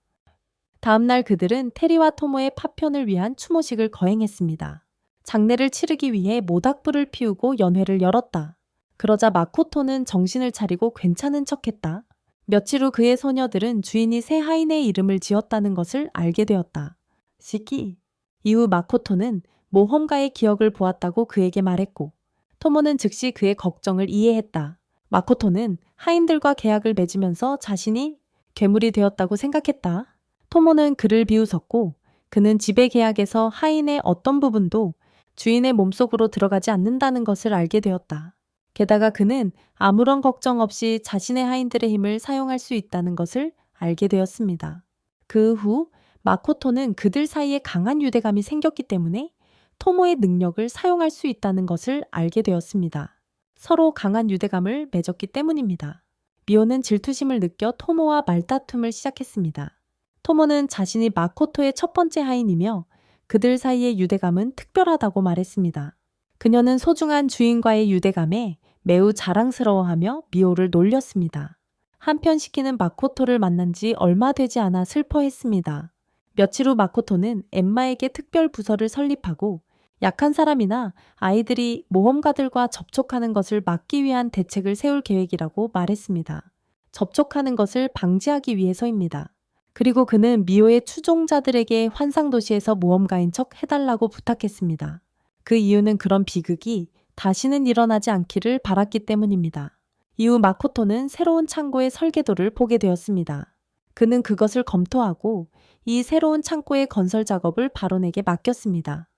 Speaker 1: 다음날 그들은 테리와 토모의 파편을 위한 추모식을 거행했습니다. 장례를 치르기 위해 모닥불을 피우고 연회를 열었다. 그러자 마코토는 정신을 차리고 괜찮은 척했다. 며칠 후 그의 소녀들은 주인이 새 하인의 이름을 지었다는 것을 알게 되었다. 시키. 이후 마코토는 모험가의 기억을 보았다고 그에게 말했고, 토모는 즉시 그의 걱정을 이해했다. 마코토는 하인들과 계약을 맺으면서 자신이 괴물이 되었다고 생각했다. 토모는 그를 비웃었고, 그는 지배 계약에서 하인의 어떤 부분도 주인의 몸속으로 들어가지 않는다는 것을 알게 되었다. 게다가 그는 아무런 걱정 없이 자신의 하인들의 힘을 사용할 수 있다는 것을 알게 되었습니다. 그 후 마코토는 그들 사이에 강한 유대감이 생겼기 때문에 토모의 능력을 사용할 수 있다는 것을 알게 되었습니다. 서로 강한 유대감을 맺었기 때문입니다. 미호는 질투심을 느껴 토모와 말다툼을 시작했습니다. 토모는 자신이 마코토의 첫 번째 하인이며 그들 사이의 유대감은 특별하다고 말했습니다. 그녀는 소중한 주인과의 유대감에 매우 자랑스러워하며 미호를 놀렸습니다. 한편 시키는 마코토를 만난 지 얼마 되지 않아 슬퍼했습니다. 며칠 후 마코토는 엠마에게 특별 부서를 설립하고 약한 사람이나 아이들이 모험가들과 접촉하는 것을 막기 위한 대책을 세울 계획이라고 말했습니다. 접촉하는 것을 방지하기 위해서입니다. 그리고 그는 미호의 추종자들에게 환상도시에서 모험가인 척 해달라고 부탁했습니다. 그 이유는 그런 비극이 다시는 일어나지 않기를 바랐기 때문입니다. 이후 마코토는 새로운 창고의 설계도를 보게 되었습니다. 그는 그것을 검토하고 이 새로운 창고의 건설 작업을 바론에게 맡겼습니다.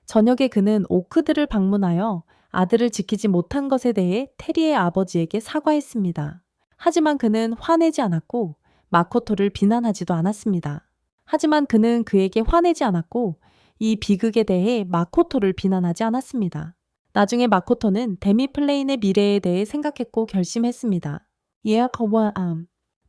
Speaker 1: 저녁에 그는 오크들을 방문하여 아들을 지키지 못한 것에 대해 테리의 아버지에게 사과했습니다. 하지만 그는 화내지 않았고 마코토를 비난하지도 않았습니다. 하지만 그는 그에게 화내지 않았고 이 비극에 대해 마코토를 비난하지 않았습니다. 나중에 마코토는 데미플레인의 미래에 대해 생각했고 결심했습니다.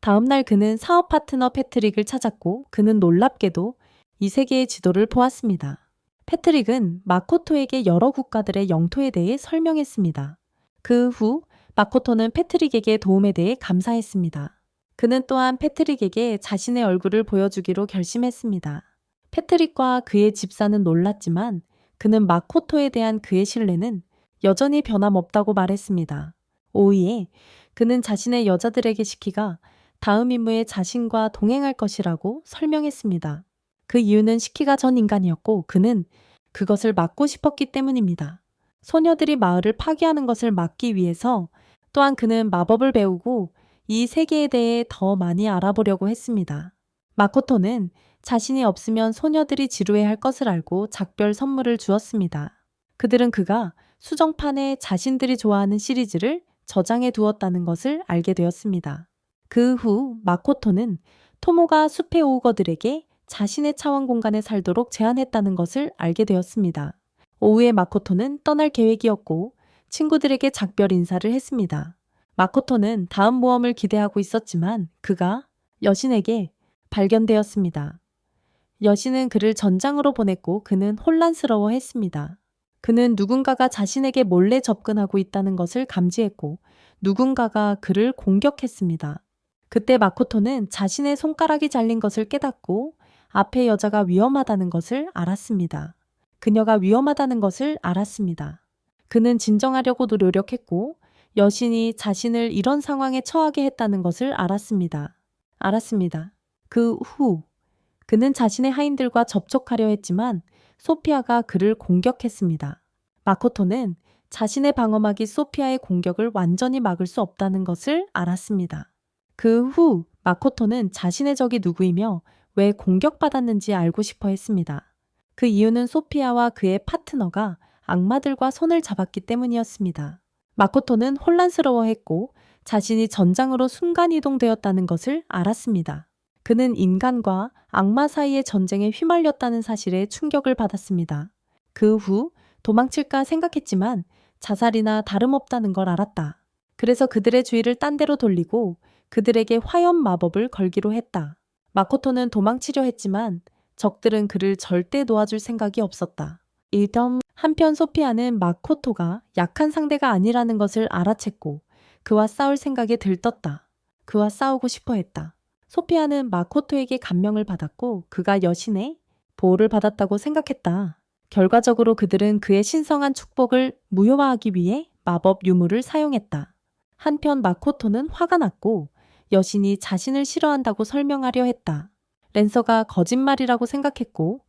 Speaker 1: 다음 날 그는 사업 파트너 패트릭을 찾았고 그는 놀랍게도 이 세계의 지도를 보았습니다. 패트릭은 마코토에게 여러 국가들의 영토에 대해 설명했습니다. 그 후 마코토는 패트릭에게 도움에 대해 감사했습니다. 그는 또한 패트릭에게 자신의 얼굴을 보여주기로 결심했습니다. 패트릭과 그의 집사는 놀랐지만 그는 마코토에 대한 그의 신뢰는 여전히 변함없다고 말했습니다. 오후에 그는 자신의 여자들에게 시키가 다음 임무에 자신과 동행할 것이라고 설명했습니다. 그 이유는 시키가 전 인간이었고 그는 그것을 막고 싶었기 때문입니다. 소녀들이 마을을 파괴하는 것을 막기 위해서 또한 그는 마법을 배우고 이 세계에 대해 더 많이 알아보려고 했습니다. 마코토는 자신이 없으면 소녀들이 지루해할 것을 알고 작별 선물을 주었습니다. 그들은 그가 수정판에 자신들이 좋아하는 시리즈를 저장해 두었다는 것을 알게 되었습니다. 그 후 마코토는 토모가 숲의 오우거들에게 자신의 차원 공간에 살도록 제안했다는 것을 알게 되었습니다. 오후에 마코토는 떠날 계획이었고 친구들에게 작별 인사를 했습니다. 마코토는 다음 모험을 기대하고 있었지만 그가 여신에게 발견되었습니다. 여신은 그를 전장으로 보냈고 그는 혼란스러워했습니다. 그는 누군가가 자신에게 몰래 접근하고 있다는 것을 감지했고 누군가가 그를 공격했습니다. 그때 마코토는 자신의 손가락이 잘린 것을 깨닫고 앞의 여자가 위험하다는 것을 알았습니다. 그녀가 위험하다는 것을 알았습니다. 그는 진정하려고 노력했고 여신이 자신을 이런 상황에 처하게 했다는 것을 알았습니다. 그 후 그는 자신의 하인들과 접촉하려 했지만 소피아가 그를 공격했습니다. 마코토는 자신의 방어막이 소피아의 공격을 완전히 막을 수 없다는 것을 알았습니다. 그 후 마코토는 자신의 적이 누구이며 왜 공격받았는지 알고 싶어 했습니다. 그 이유는 소피아와 그의 파트너가 악마들과 손을 잡았기 때문이었습니다. 마코토는 혼란스러워했고 자신이 전장으로 순간이동되었다는 것을 알았습니다. 그는 인간과 악마 사이의 전쟁에 휘말렸다는 사실에 충격을 받았습니다. 그 후 도망칠까 생각했지만 자살이나 다름없다는 걸 알았다. 그래서 그들의 주의를 딴 데로 돌리고 그들에게 화염 마법을 걸기로 했다. 마코토는 도망치려 했지만 적들은 그를 절대 놓아줄 생각이 없었다. 한편 소피아는 마코토가 약한 상대가 아니라는 것을 알아챘고 그와 싸울 생각에 들떴다. 그와 싸우고 싶어 했다. 소피아는 마코토에게 감명을 받았고 그가 여신의 보호를 받았다고 생각했다. 결과적으로 그들은 그의 신성한 축복을 무효화하기 위해 마법 유물을 사용했다. 한편 마코토는 화가 났고 여신이 자신을 싫어한다고 설명하려 했다. 랜서가 거짓말이라고 생각했고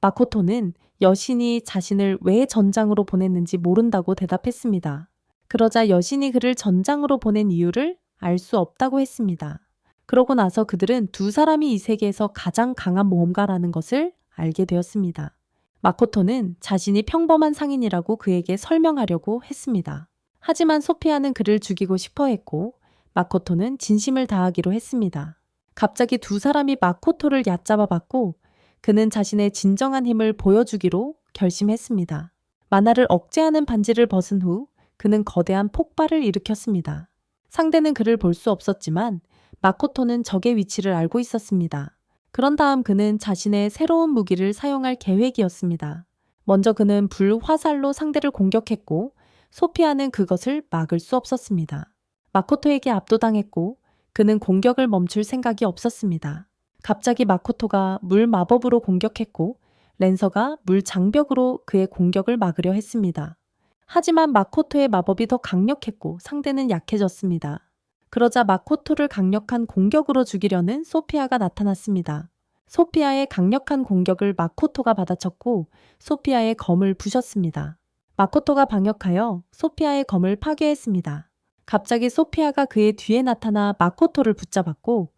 Speaker 1: 마코토는 여신이 자신을 왜 전장으로 보냈는지 모른다고 대답했습니다. 그러자 여신이 그를 전장으로 보낸 이유를 알 수 없다고 했습니다. 그러고 나서 그들은 두 사람이 이 세계에서 가장 강한 모험가라는 것을 알게 되었습니다. 마코토는 자신이 평범한 상인이라고 그에게 설명하려고 했습니다. 하지만 소피아는 그를 죽이고 싶어 했고 마코토는 진심을 다하기로 했습니다. 갑자기 두 사람이 마코토를 얕잡아 봤고 그는 자신의 진정한 힘을 보여주기로 결심했습니다. 만화를 억제하는 반지를 벗은 후 그는 거대한 폭발을 일으켰습니다. 상대는 그를 볼 수 없었지만 마코토는 적의 위치를 알고 있었습니다. 그런 다음 그는 자신의 새로운 무기를 사용할 계획이었습니다. 먼저 그는 불화살로 상대를 공격했고 소피아는 그것을 막을 수 없었습니다. 마코토에게 압도당했고 그는 공격을 멈출 생각이 없었습니다. 갑자기 마코토가 물 마법으로 공격했고 랜서가 물 장벽으로 그의 공격을 막으려 했습니다. 하지만 마코토의 마법이 더 강력했고 상대는 약해졌습니다. 그러자 마코토를 강력한 공격으로 죽이려는 소피아가 나타났습니다. 소피아의 강력한 공격을 마코토가 받아쳤고 소피아의 검을 부셨습니다. 마코토가 방역하여 소피아의 검을 파괴했습니다. 갑자기 소피아가 그의 뒤에 나타나 마코토를 붙잡았고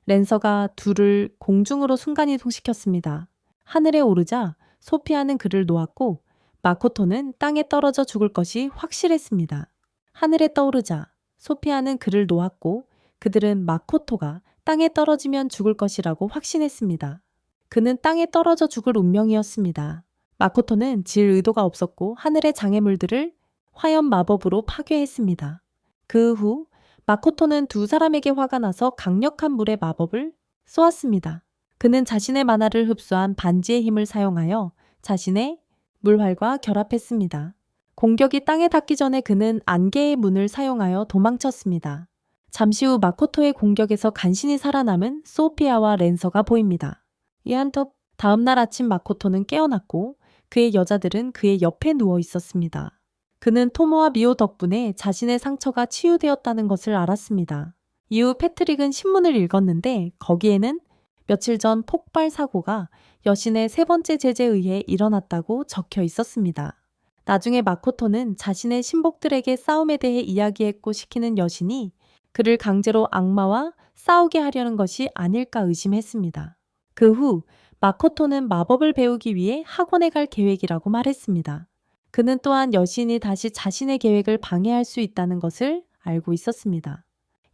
Speaker 1: 랜서가 둘을 공중으로 순간이동시켰습니다. 하늘에 오르자 소피아는 그를 놓았고 마코토는 땅에 떨어져 죽을 것이 확실했습니다. 하늘에 떠오르자 소피아는 그를 놓았고 그들은 마코토가 땅에 떨어지면 죽을 것이라고 확신했습니다. 그는 땅에 떨어져 죽을 운명이었습니다. 마코토는 질 의도가 없었고 하늘의 장애물들을 화염 마법으로 파괴했습니다. 그 후 마코토는 두 사람에게 화가 나서 강력한 물의 마법을 쏘았습니다. 그는 자신의 만화를 흡수한 반지의 힘을 사용하여 자신의 물활과 결합했습니다. 공격이 땅에 닿기 전에 그는 안개의 문을 사용하여 도망쳤습니다. 잠시 후 마코토의 공격에서 간신히 살아남은 소피아와 랜서가 보입니다. 이한톱 다음날 아침 마코토는 깨어났고 그의 여자들은 그의 옆에 누워 있었습니다. 그는 토모와 미오 덕분에 자신의 상처가 치유되었다는 것을 알았습니다. 이후 패트릭은 신문을 읽었는데 거기에는 며칠 전 폭발 사고가 여신의 세 번째 제재에 의해 일어났다고 적혀 있었습니다. 나중에 마코토는 자신의 신복들에게 싸움에 대해 이야기했고 시키는 여신이 그를 강제로 악마와 싸우게 하려는 것이 아닐까 의심했습니다. 그 후 마코토는 마법을 배우기 위해 학원에 갈 계획이라고 말했습니다. 그는 또한 여신이 다시 자신의 계획을 방해할 수 있다는 것을 알고 있었습니다.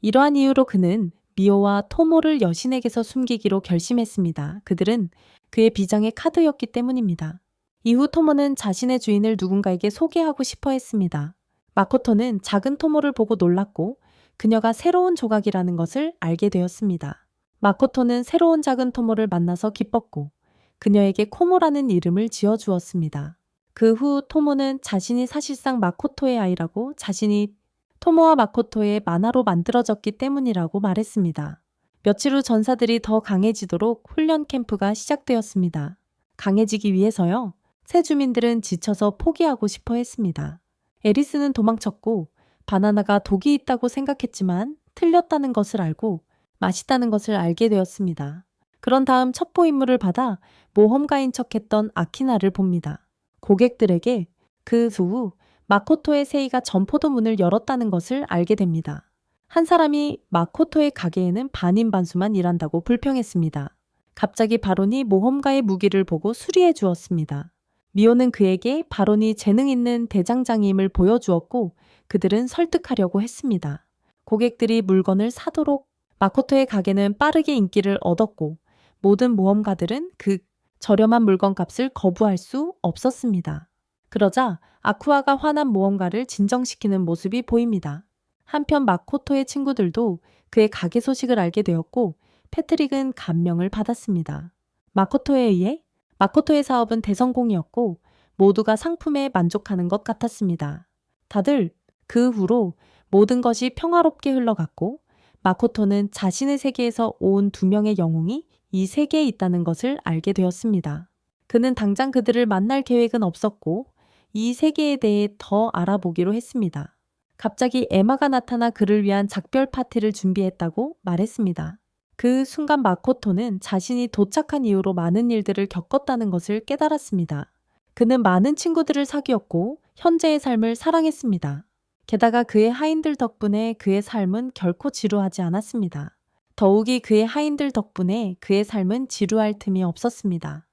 Speaker 1: 이러한 이유로 그는 미오와 토모를 여신에게서 숨기기로 결심했습니다. 그들은 그의 비장의 카드였기 때문입니다. 이후 토모는 자신의 주인을 누군가에게 소개하고 싶어 했습니다. 마코토는 작은 토모를 보고 놀랐고 그녀가 새로운 조각이라는 것을 알게 되었습니다. 마코토는 새로운 작은 토모를 만나서 기뻤고 그녀에게 코모라는 이름을 지어주었습니다. 그 후 토모는 자신이 사실상 마코토의 아이라고 자신이 토모와 마코토의 만화로 만들어졌기 때문이라고 말했습니다. 며칠 후 전사들이 더 강해지도록 훈련 캠프가 시작되었습니다. 강해지기 위해서요. 새 주민들은 지쳐서 포기하고 싶어 했습니다. 에리스는 도망쳤고 바나나가 독이 있다고 생각했지만 틀렸다는 것을 알고 맛있다는 것을 알게 되었습니다. 그런 다음 첩보 임무를 받아 모험가인 척했던 아키나를 봅니다. 고객들에게 그 후 마코토의 세이가 점포도 문을 열었다는 것을 알게 됩니다. 한 사람이 마코토의 가게에는 반인반수만 일한다고 불평했습니다. 갑자기 바론이 모험가의 무기를 보고 수리해 주었습니다. 미오는 그에게 바론이 재능 있는 대장장이임을 보여주었고 그들은 설득하려고 했습니다. 고객들이 물건을 사도록 마코토의 가게는 빠르게 인기를 얻었고 모든 모험가들은 그 저렴한 물건값을 거부할 수 없었습니다. 그러자 아쿠아가 화난 모험가를 진정시키는 모습이 보입니다. 한편 마코토의 친구들도 그의 가게 소식을 알게 되었고 패트릭은 감명을 받았습니다. 마코토에 의해 마코토의 사업은 대성공이었고 모두가 상품에 만족하는 것 같았습니다. 다들 그 후로 모든 것이 평화롭게 흘러갔고 마코토는 자신의 세계에서 온 두 명의 영웅이 이 세계에 있다는 것을 알게 되었습니다. 그는 당장 그들을 만날 계획은 없었고 이 세계에 대해 더 알아보기로 했습니다. 갑자기 에마가 나타나 그를 위한 작별 파티를 준비했다고 말했습니다. 그 순간 마코토는 자신이 도착한 이후로 많은 일들을 겪었다는 것을 깨달았습니다. 그는 많은 친구들을 사귀었고 현재의 삶을 사랑했습니다. 게다가 그의 하인들 덕분에 그의 삶은 결코 지루하지 않았습니다. 더욱이 그의 하인들 덕분에 그의 삶은 지루할 틈이 없었습니다.